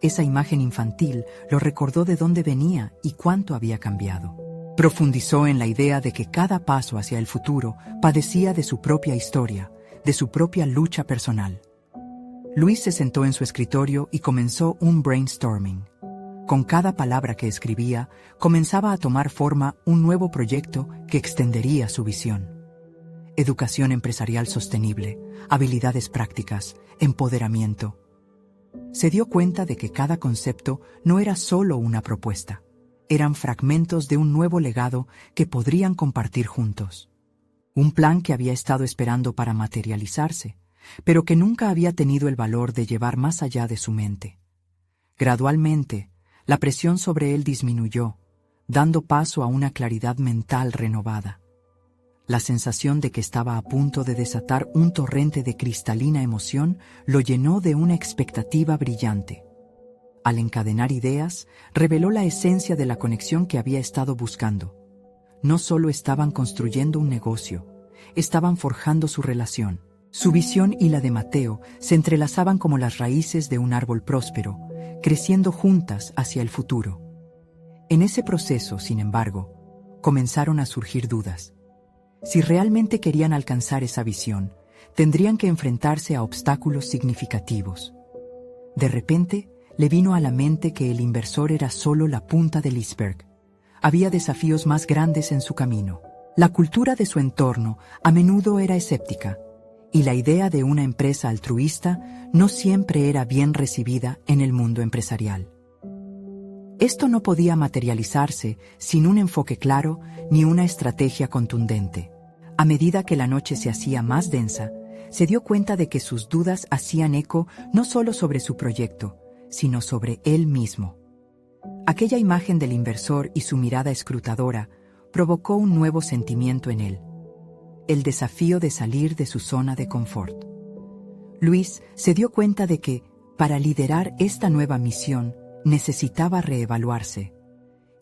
Speaker 1: Esa imagen infantil lo recordó de dónde venía y cuánto había cambiado. Profundizó en la idea de que cada paso hacia el futuro padecía de su propia historia, de su propia lucha personal. Luis se sentó en su escritorio y comenzó un brainstorming. Con cada palabra que escribía, comenzaba a tomar forma un nuevo proyecto que extendería su visión. Educación empresarial sostenible, habilidades prácticas, empoderamiento. Se dio cuenta de que cada concepto no era solo una propuesta, eran fragmentos de un nuevo legado que podrían compartir juntos. Un plan que había estado esperando para materializarse, pero que nunca había tenido el valor de llevar más allá de su mente. Gradualmente, la presión sobre él disminuyó, dando paso a una claridad mental renovada. La sensación de que estaba a punto de desatar un torrente de cristalina emoción lo llenó de una expectativa brillante. Al encadenar ideas, reveló la esencia de la conexión que había estado buscando. No solo estaban construyendo un negocio, estaban forjando su relación. Su visión y la de Mateo se entrelazaban como las raíces de un árbol próspero, creciendo juntas hacia el futuro. En ese proceso, sin embargo, comenzaron a surgir dudas. Si realmente querían alcanzar esa visión, tendrían que enfrentarse a obstáculos significativos. De repente, le vino a la mente que el inversor era solo la punta del iceberg. Había desafíos más grandes en su camino. La cultura de su entorno a menudo era escéptica, y la idea de una empresa altruista no siempre era bien recibida en el mundo empresarial. Esto no podía materializarse sin un enfoque claro ni una estrategia contundente. A medida que la noche se hacía más densa, se dio cuenta de que sus dudas hacían eco no solo sobre su proyecto, sino sobre él mismo. Aquella imagen del inversor y su mirada escrutadora provocó un nuevo sentimiento en él: el desafío de salir de su zona de confort. Luis se dio cuenta de que, para liderar esta nueva misión, necesitaba reevaluarse.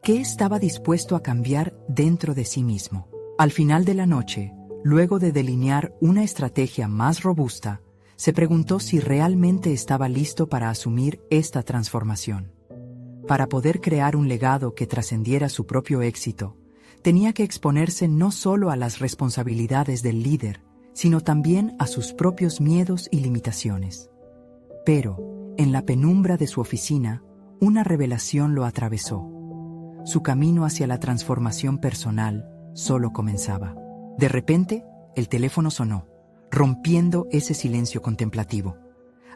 Speaker 1: ¿Qué estaba dispuesto a cambiar dentro de sí mismo? Al final de la noche, luego de delinear una estrategia más robusta, se preguntó si realmente estaba listo para asumir esta transformación. Para poder crear un legado que trascendiera su propio éxito, tenía que exponerse no solo a las responsabilidades del líder, sino también a sus propios miedos y limitaciones. Pero, en la penumbra de su oficina, una revelación lo atravesó. Su camino hacia la transformación personal solo comenzaba. De repente, el teléfono sonó, rompiendo ese silencio contemplativo.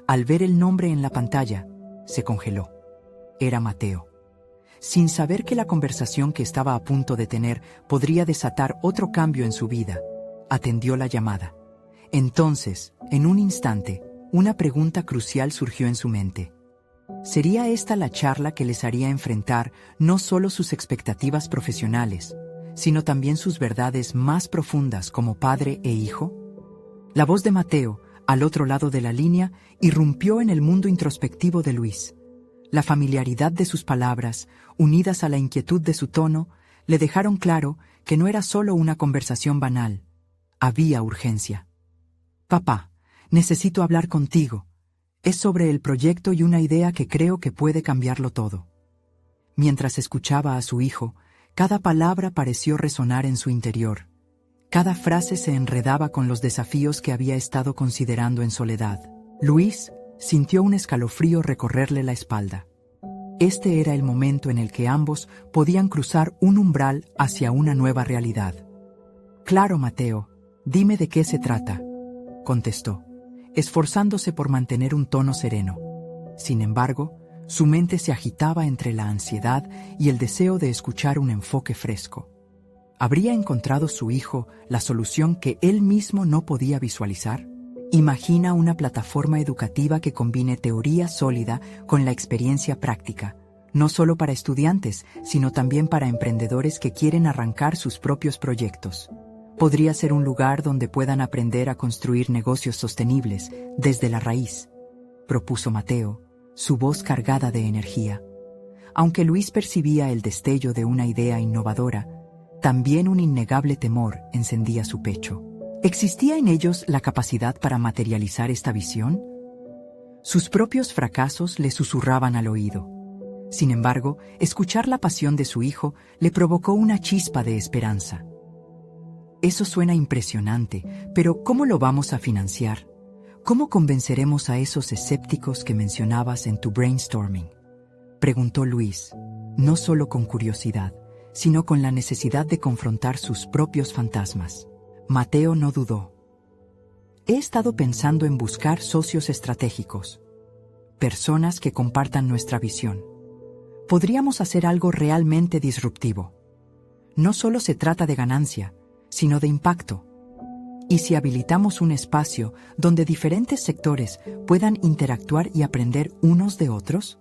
Speaker 1: Al ver el nombre en la pantalla, se congeló. Era Mateo. Sin saber que la conversación que estaba a punto de tener podría desatar otro cambio en su vida, atendió la llamada. Entonces, en un instante, una pregunta crucial surgió en su mente. ¿Sería esta la charla que les haría enfrentar no solo sus expectativas profesionales, sino también sus verdades más profundas como padre e hijo? La voz de Mateo, al otro lado de la línea, irrumpió en el mundo introspectivo de Luis. La familiaridad de sus palabras, unidas a la inquietud de su tono, le dejaron claro que no era solo una conversación banal. Había urgencia. «Papá, necesito hablar contigo. Es sobre el proyecto y una idea que creo que puede cambiarlo todo». Mientras escuchaba a su hijo, cada palabra pareció resonar en su interior. Cada frase se enredaba con los desafíos que había estado considerando en soledad. Luis sintió un escalofrío recorrerle la espalda. Este era el momento en el que ambos podían cruzar un umbral hacia una nueva realidad. «Claro, Mateo, dime de qué se trata», contestó, esforzándose por mantener un tono sereno. Sin embargo, su mente se agitaba entre la ansiedad y el deseo de escuchar un enfoque fresco. ¿Habría encontrado su hijo la solución que él mismo no podía visualizar? Imagina una plataforma educativa que combine teoría sólida con la experiencia práctica, no solo para estudiantes, sino también para emprendedores que quieren arrancar sus propios proyectos. Podría ser un lugar donde puedan aprender a construir negocios sostenibles desde la raíz, propuso Mateo, su voz cargada de energía. Aunque Luis percibía el destello de una idea innovadora, también un innegable temor encendía su pecho. ¿Existía en ellos la capacidad para materializar esta visión? Sus propios fracasos le susurraban al oído. Sin embargo, escuchar la pasión de su hijo le provocó una chispa de esperanza. Eso suena impresionante, pero ¿cómo lo vamos a financiar? ¿Cómo convenceremos a esos escépticos que mencionabas en tu brainstorming?, preguntó Luis, no solo con curiosidad, sino con la necesidad de confrontar sus propios fantasmas. Mateo no dudó. He estado pensando en buscar socios estratégicos, personas que compartan nuestra visión. Podríamos hacer algo realmente disruptivo. No solo se trata de ganancia, sino de impacto. ¿Y si habilitamos un espacio donde diferentes sectores puedan interactuar y aprender unos de otros?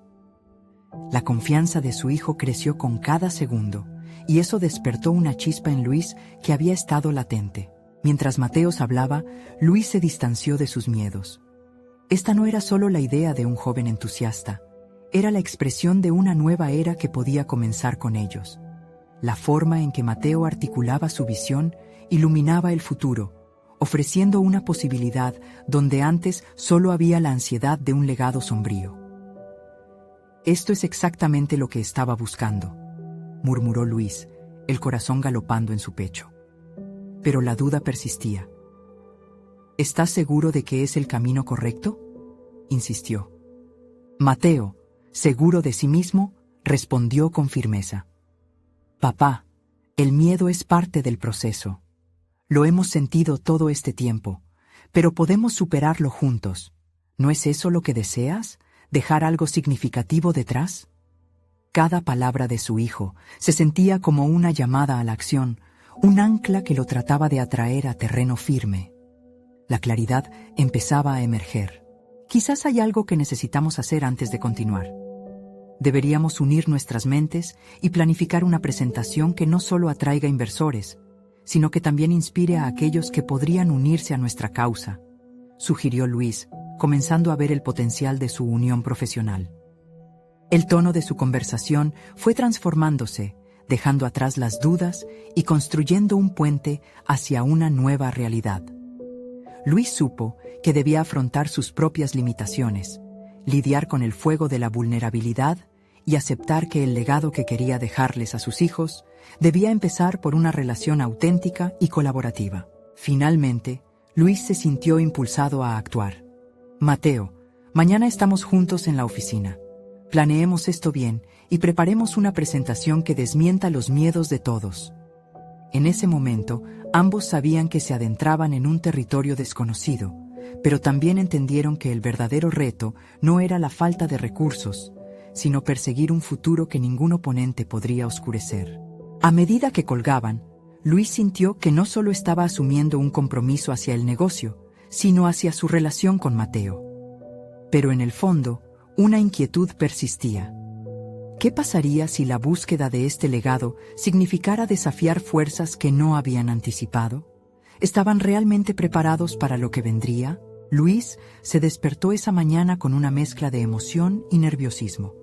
Speaker 1: La confianza de su hijo creció con cada segundo, y eso despertó una chispa en Luis que había estado latente. Mientras Mateos hablaba, Luis se distanció de sus miedos. Esta no era solo la idea de un joven entusiasta, era la expresión de una nueva era que podía comenzar con ellos. La forma en que Mateo articulaba su visión iluminaba el futuro, ofreciendo una posibilidad donde antes solo había la ansiedad de un legado sombrío. Esto es exactamente lo que estaba buscando, murmuró Luis, el corazón galopando en su pecho. Pero la duda persistía. ¿Estás seguro de que es el camino correcto?, insistió. Mateo, seguro de sí mismo, respondió con firmeza. Papá, el miedo es parte del proceso. Lo hemos sentido todo este tiempo, pero podemos superarlo juntos. ¿No es eso lo que deseas? ¿Dejar algo significativo detrás? Cada palabra de su hijo se sentía como una llamada a la acción, un ancla que lo trataba de atraer a terreno firme. La claridad empezaba a emerger. Quizás hay algo que necesitamos hacer antes de continuar. Deberíamos unir nuestras mentes y planificar una presentación que no solo atraiga inversores, sino que también inspire a aquellos que podrían unirse a nuestra causa, sugirió Luis, comenzando a ver el potencial de su unión profesional. El tono de su conversación fue transformándose, dejando atrás las dudas y construyendo un puente hacia una nueva realidad. Luis supo que debía afrontar sus propias limitaciones, lidiar con el fuego de la vulnerabilidad y aceptar que el legado que quería dejarles a sus hijos debía empezar por una relación auténtica y colaborativa. Finalmente, Luis se sintió impulsado a actuar. Mateo, mañana estamos juntos en la oficina. Planeemos esto bien y preparemos una presentación que desmienta los miedos de todos. En ese momento, ambos sabían que se adentraban en un territorio desconocido, pero también entendieron que el verdadero reto no era la falta de recursos, sino perseguir un futuro que ningún oponente podría oscurecer. A medida que colgaban, Luis sintió que no solo estaba asumiendo un compromiso hacia el negocio, sino hacia su relación con Mateo. Pero en el fondo, una inquietud persistía. ¿Qué pasaría si la búsqueda de este legado significara desafiar fuerzas que no habían anticipado? ¿Estaban realmente preparados para lo que vendría? Luis se despertó esa mañana con una mezcla de emoción y nerviosismo.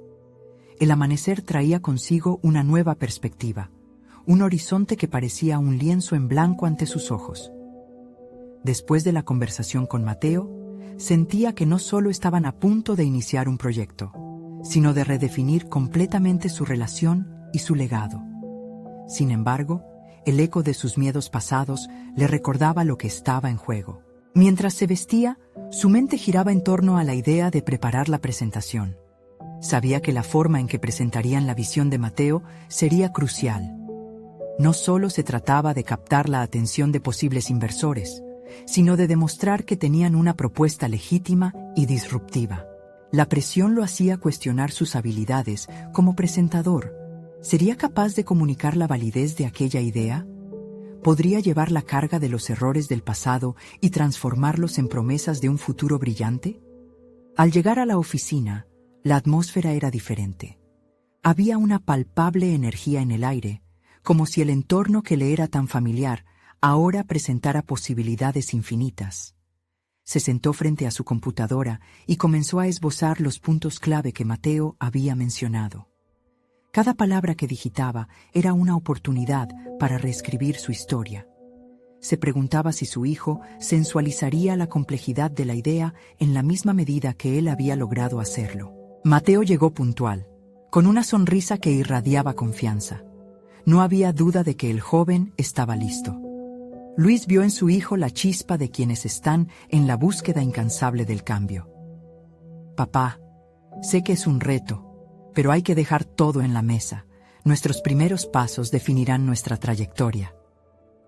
Speaker 1: El amanecer traía consigo una nueva perspectiva, un horizonte que parecía un lienzo en blanco ante sus ojos. Después de la conversación con Mateo, sentía que no solo estaban a punto de iniciar un proyecto, sino de redefinir completamente su relación y su legado. Sin embargo, el eco de sus miedos pasados le recordaba lo que estaba en juego. Mientras se vestía, su mente giraba en torno a la idea de preparar la presentación. Sabía que la forma en que presentarían la visión de Mateo sería crucial. No solo se trataba de captar la atención de posibles inversores, sino de demostrar que tenían una propuesta legítima y disruptiva. La presión lo hacía cuestionar sus habilidades como presentador. ¿Sería capaz de comunicar la validez de aquella idea? ¿Podría llevar la carga de los errores del pasado y transformarlos en promesas de un futuro brillante? Al llegar a la oficina, la atmósfera era diferente. Había una palpable energía en el aire, como si el entorno que le era tan familiar ahora presentara posibilidades infinitas. Se sentó frente a su computadora y comenzó a esbozar los puntos clave que Mateo había mencionado. Cada palabra que digitaba era una oportunidad para reescribir su historia. Se preguntaba si su hijo sensualizaría la complejidad de la idea en la misma medida que él había logrado hacerlo. Mateo llegó puntual, con una sonrisa que irradiaba confianza. No había duda de que el joven estaba listo. Luis vio en su hijo la chispa de quienes están en la búsqueda incansable del cambio. «Papá, sé que es un reto, pero hay que dejar todo en la mesa. Nuestros primeros pasos definirán nuestra trayectoria»,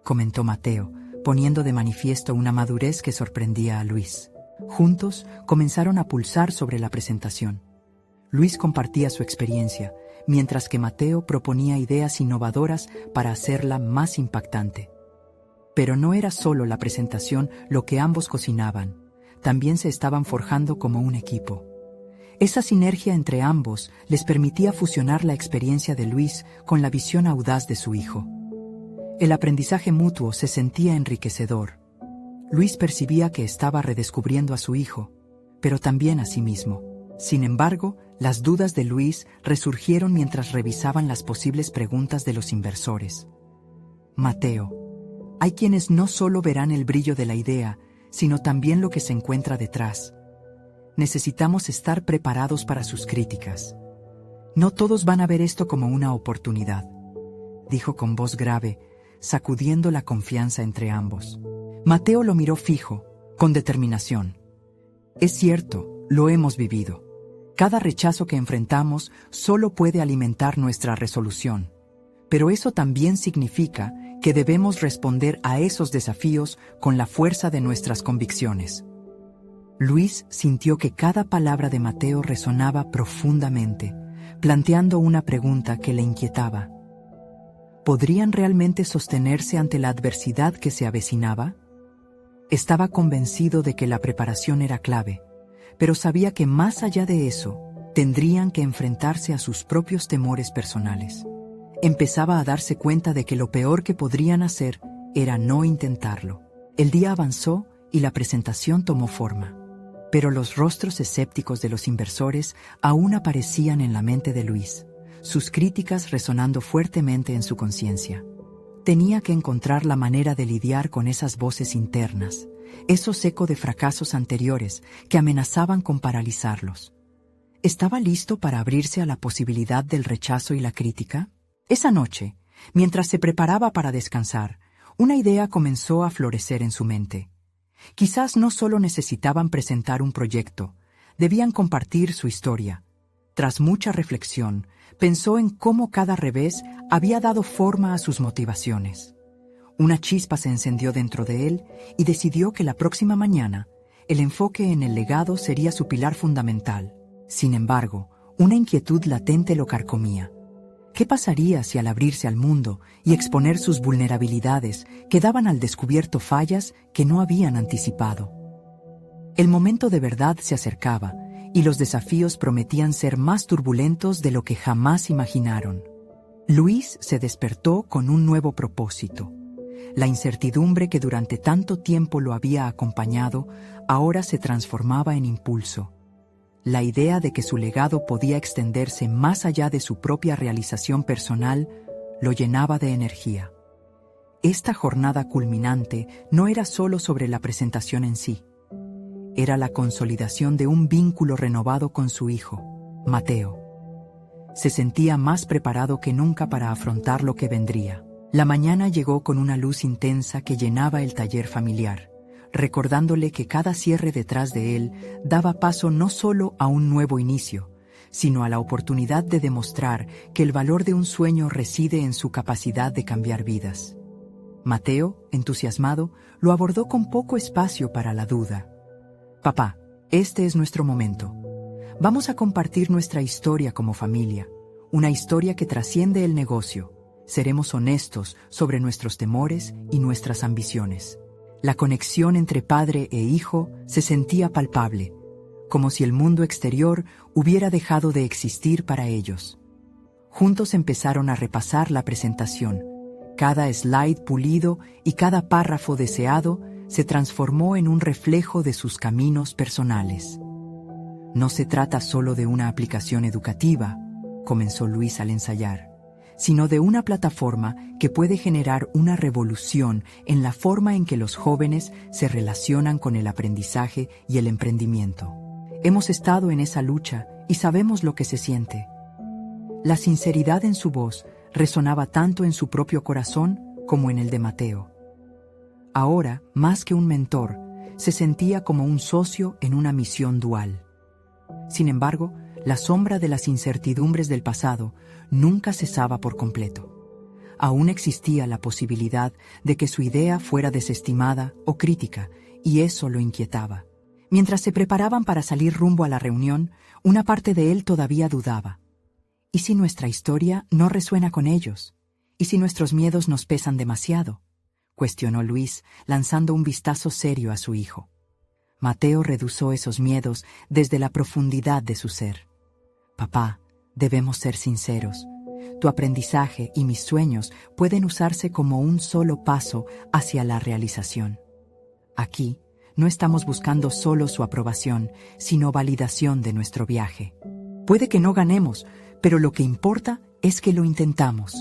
Speaker 1: comentó Mateo, poniendo de manifiesto una madurez que sorprendía a Luis. Juntos comenzaron a pulsar sobre la presentación. Luis compartía su experiencia, mientras que Mateo proponía ideas innovadoras para hacerla más impactante. Pero no era solo la presentación lo que ambos cocinaban, también se estaban forjando como un equipo. Esa sinergia entre ambos les permitía fusionar la experiencia de Luis con la visión audaz de su hijo. El aprendizaje mutuo se sentía enriquecedor. Luis percibía que estaba redescubriendo a su hijo, pero también a sí mismo. Sin embargo, las dudas de Luis resurgieron mientras revisaban las posibles preguntas de los inversores. «Mateo, hay quienes no solo verán el brillo de la idea, sino también lo que se encuentra detrás. Necesitamos estar preparados para sus críticas. No todos van a ver esto como una oportunidad», dijo con voz grave, sacudiendo la confianza entre ambos. Mateo lo miró fijo, con determinación. «Es cierto, lo hemos vivido. Cada rechazo que enfrentamos solo puede alimentar nuestra resolución. Pero eso también significa que debemos responder a esos desafíos con la fuerza de nuestras convicciones». Luis sintió que cada palabra de Mateo resonaba profundamente, planteando una pregunta que le inquietaba. ¿Podrían realmente sostenerse ante la adversidad que se avecinaba? Estaba convencido de que la preparación era clave, pero sabía que más allá de eso, tendrían que enfrentarse a sus propios temores personales. Empezaba a darse cuenta de que lo peor que podrían hacer era no intentarlo. El día avanzó y la presentación tomó forma. Pero los rostros escépticos de los inversores aún aparecían en la mente de Luis, sus críticas resonando fuertemente en su conciencia. Tenía que encontrar la manera de lidiar con esas voces internas, esos ecos de fracasos anteriores que amenazaban con paralizarlos. ¿Estaba listo para abrirse a la posibilidad del rechazo y la crítica? Esa noche, mientras se preparaba para descansar, una idea comenzó a florecer en su mente. Quizás no solo necesitaban presentar un proyecto, debían compartir su historia. Tras mucha reflexión, pensó en cómo cada revés había dado forma a sus motivaciones. Una chispa se encendió dentro de él y decidió que la próxima mañana el enfoque en el legado sería su pilar fundamental. Sin embargo, una inquietud latente lo carcomía. ¿Qué pasaría si al abrirse al mundo y exponer sus vulnerabilidades quedaban al descubierto fallas que no habían anticipado? El momento de verdad se acercaba y los desafíos prometían ser más turbulentos de lo que jamás imaginaron. Luis se despertó con un nuevo propósito. La incertidumbre que durante tanto tiempo lo había acompañado ahora se transformaba en impulso. La idea de que su legado podía extenderse más allá de su propia realización personal lo llenaba de energía. Esta jornada culminante no era solo sobre la presentación en sí. Era la consolidación de un vínculo renovado con su hijo, Mateo. Se sentía más preparado que nunca para afrontar lo que vendría. La mañana llegó con una luz intensa que llenaba el taller familiar, recordándole que cada cierre detrás de él daba paso no solo a un nuevo inicio, sino a la oportunidad de demostrar que el valor de un sueño reside en su capacidad de cambiar vidas. Mateo, entusiasmado, lo abordó con poco espacio para la duda. «Papá, este es nuestro momento. Vamos a compartir nuestra historia como familia, una historia que trasciende el negocio. Seremos honestos sobre nuestros temores y nuestras ambiciones». La conexión entre padre e hijo se sentía palpable, como si el mundo exterior hubiera dejado de existir para ellos. Juntos empezaron a repasar la presentación. Cada slide pulido y cada párrafo deseado se transformó en un reflejo de sus caminos personales. No se trata solo de una aplicación educativa, comenzó Luis al ensayar, sino de una plataforma que puede generar una revolución en la forma en que los jóvenes se relacionan con el aprendizaje y el emprendimiento. Hemos estado en esa lucha y sabemos lo que se siente. La sinceridad en su voz resonaba tanto en su propio corazón como en el de Mateo. Ahora, más que un mentor, se sentía como un socio en una misión dual. Sin embargo, la sombra de las incertidumbres del pasado nunca cesaba por completo. Aún existía la posibilidad de que su idea fuera desestimada o crítica, y eso lo inquietaba. Mientras se preparaban para salir rumbo a la reunión, una parte de él todavía dudaba. ¿Y si nuestra historia no resuena con ellos? ¿Y si nuestros miedos nos pesan demasiado?, cuestionó Luis, lanzando un vistazo serio a su hijo. Mateo redució esos miedos desde la profundidad de su ser. Papá, debemos ser sinceros. Tu aprendizaje y mis sueños pueden usarse como un solo paso hacia la realización. Aquí, no estamos buscando solo su aprobación, sino validación de nuestro viaje. Puede que no ganemos, pero lo que importa es que lo intentamos.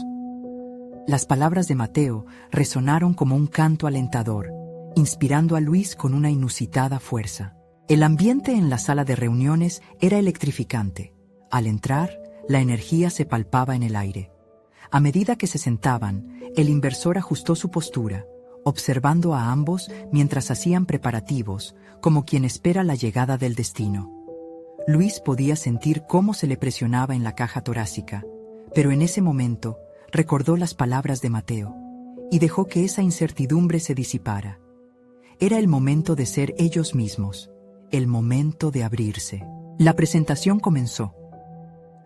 Speaker 1: Las palabras de Mateo resonaron como un canto alentador, inspirando a Luis con una inusitada fuerza. El ambiente en la sala de reuniones era electrificante. Al entrar, la energía se palpaba en el aire. A medida que se sentaban, el inversor ajustó su postura, observando a ambos mientras hacían preparativos, como quien espera la llegada del destino. Luis podía sentir cómo se le presionaba en la caja torácica, pero en ese momento recordó las palabras de Mateo y dejó que esa incertidumbre se disipara. Era el momento de ser ellos mismos, el momento de abrirse. La presentación comenzó.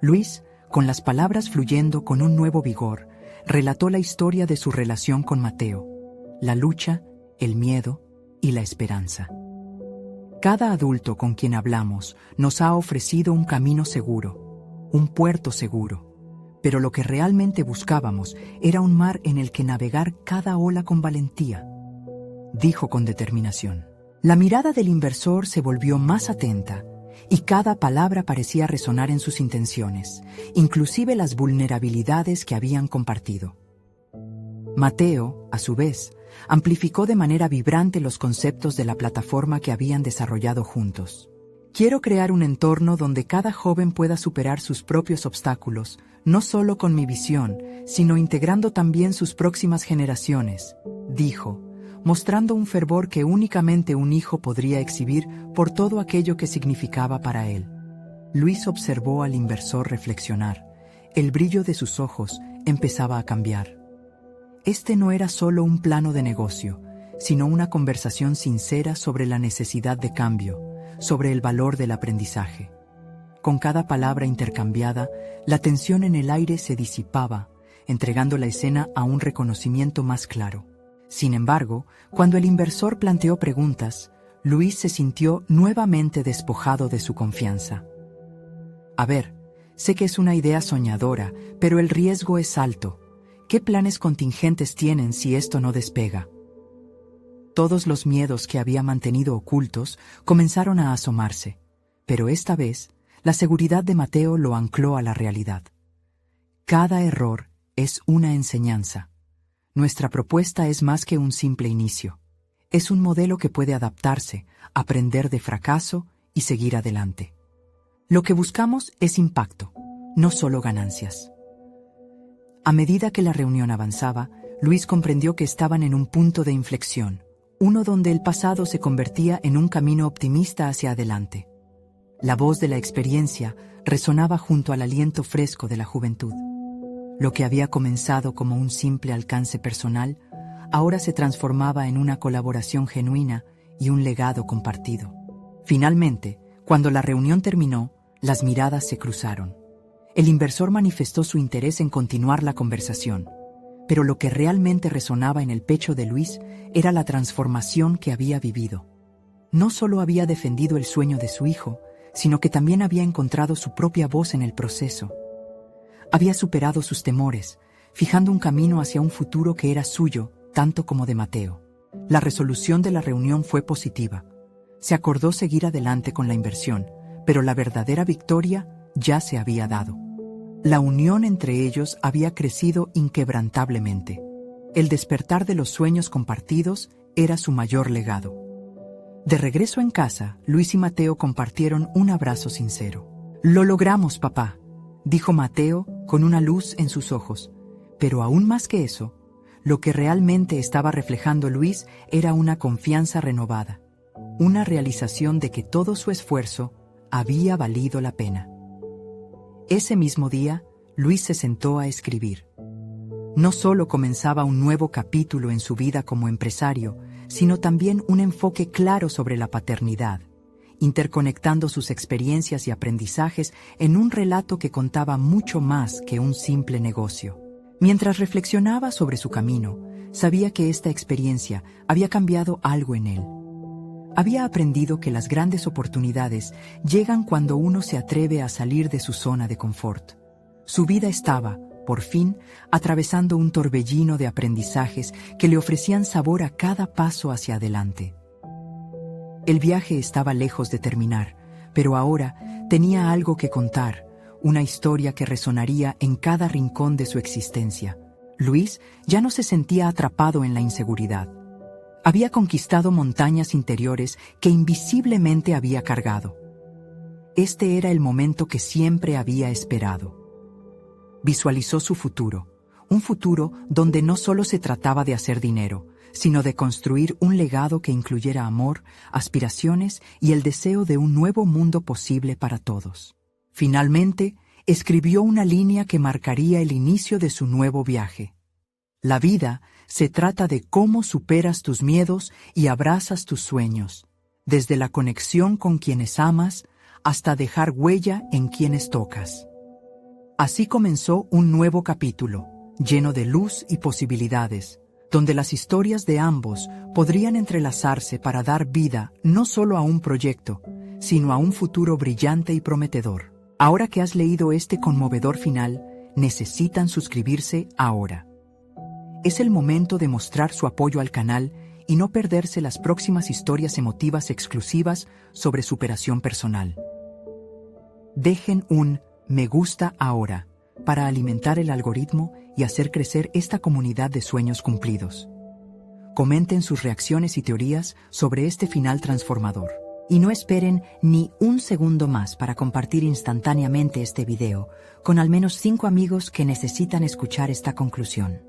Speaker 1: Luis, con las palabras fluyendo con un nuevo vigor, relató la historia de su relación con Mateo, la lucha, el miedo y la esperanza. Cada adulto con quien hablamos nos ha ofrecido un camino seguro, un puerto seguro, pero lo que realmente buscábamos era un mar en el que navegar cada ola con valentía, dijo con determinación. La mirada del inversor se volvió más atenta y cada palabra parecía resonar en sus intenciones, inclusive las vulnerabilidades que habían compartido. Mateo, a su vez, amplificó de manera vibrante los conceptos de la plataforma que habían desarrollado juntos. Quiero crear un entorno donde cada joven pueda superar sus propios obstáculos, no solo con mi visión, sino integrando también sus próximas generaciones, dijo, mostrando un fervor que únicamente un hijo podría exhibir por todo aquello que significaba para él. Luis observó al inversor reflexionar. El brillo de sus ojos empezaba a cambiar. Este no era solo un plano de negocio, sino una conversación sincera sobre la necesidad de cambio, sobre el valor del aprendizaje. Con cada palabra intercambiada, la tensión en el aire se disipaba, entregando la escena a un reconocimiento más claro. Sin embargo, cuando el inversor planteó preguntas, Luis se sintió nuevamente despojado de su confianza. A ver, sé que es una idea soñadora, pero el riesgo es alto. ¿Qué planes contingentes tienen si esto no despega? Todos los miedos que había mantenido ocultos comenzaron a asomarse, pero esta vez, la seguridad de Mateo lo ancló a la realidad. Cada error es una enseñanza. Nuestra propuesta es más que un simple inicio. Es un modelo que puede adaptarse, aprender de fracaso y seguir adelante. Lo que buscamos es impacto, no solo ganancias. A medida que la reunión avanzaba, Luis comprendió que estaban en un punto de inflexión, uno donde el pasado se convertía en un camino optimista hacia adelante. La voz de la experiencia resonaba junto al aliento fresco de la juventud. Lo que había comenzado como un simple alcance personal, ahora se transformaba en una colaboración genuina y un legado compartido. Finalmente, cuando la reunión terminó, las miradas se cruzaron. El inversor manifestó su interés en continuar la conversación, pero lo que realmente resonaba en el pecho de Luis era la transformación que había vivido. No solo había defendido el sueño de su hijo, sino que también había encontrado su propia voz en el proceso. Había superado sus temores, fijando un camino hacia un futuro que era suyo, tanto como de Mateo. La resolución de la reunión fue positiva. Se acordó seguir adelante con la inversión, pero la verdadera victoria ya se había dado. La unión entre ellos había crecido inquebrantablemente. El despertar de los sueños compartidos era su mayor legado. De regreso en casa, Luis y Mateo compartieron un abrazo sincero. «Lo logramos, papá», dijo Mateo con una luz en sus ojos. Pero aún más que eso, lo que realmente estaba reflejando Luis era una confianza renovada, una realización de que todo su esfuerzo había valido la pena. Ese mismo día, Luis se sentó a escribir. No solo comenzaba un nuevo capítulo en su vida como empresario, sino también un enfoque claro sobre la paternidad, interconectando sus experiencias y aprendizajes en un relato que contaba mucho más que un simple negocio. Mientras reflexionaba sobre su camino, sabía que esta experiencia había cambiado algo en él. Había aprendido que las grandes oportunidades llegan cuando uno se atreve a salir de su zona de confort. Su vida estaba, por fin, atravesando un torbellino de aprendizajes que le ofrecían sabor a cada paso hacia adelante. El viaje estaba lejos de terminar, pero ahora tenía algo que contar, una historia que resonaría en cada rincón de su existencia. Luis ya no se sentía atrapado en la inseguridad. Había conquistado montañas interiores que invisiblemente había cargado. Este era el momento que siempre había esperado. Visualizó su futuro, un futuro donde no solo se trataba de hacer dinero, sino de construir un legado que incluyera amor, aspiraciones y el deseo de un nuevo mundo posible para todos. Finalmente, escribió una línea que marcaría el inicio de su nuevo viaje. La vida se trata de cómo superas tus miedos y abrazas tus sueños, desde la conexión con quienes amas hasta dejar huella en quienes tocas. Así comenzó un nuevo capítulo, lleno de luz y posibilidades, donde las historias de ambos podrían entrelazarse para dar vida no solo a un proyecto, sino a un futuro brillante y prometedor. Ahora que has leído este conmovedor final, necesitan suscribirse ahora. Es el momento de mostrar su apoyo al canal y no perderse las próximas historias emotivas exclusivas sobre superación personal. Dejen un me gusta ahora para alimentar el algoritmo y hacer crecer esta comunidad de sueños cumplidos. Comenten sus reacciones y teorías sobre este final transformador. Y no esperen ni un segundo más para compartir instantáneamente este video con al menos 5 amigos que necesitan escuchar esta conclusión.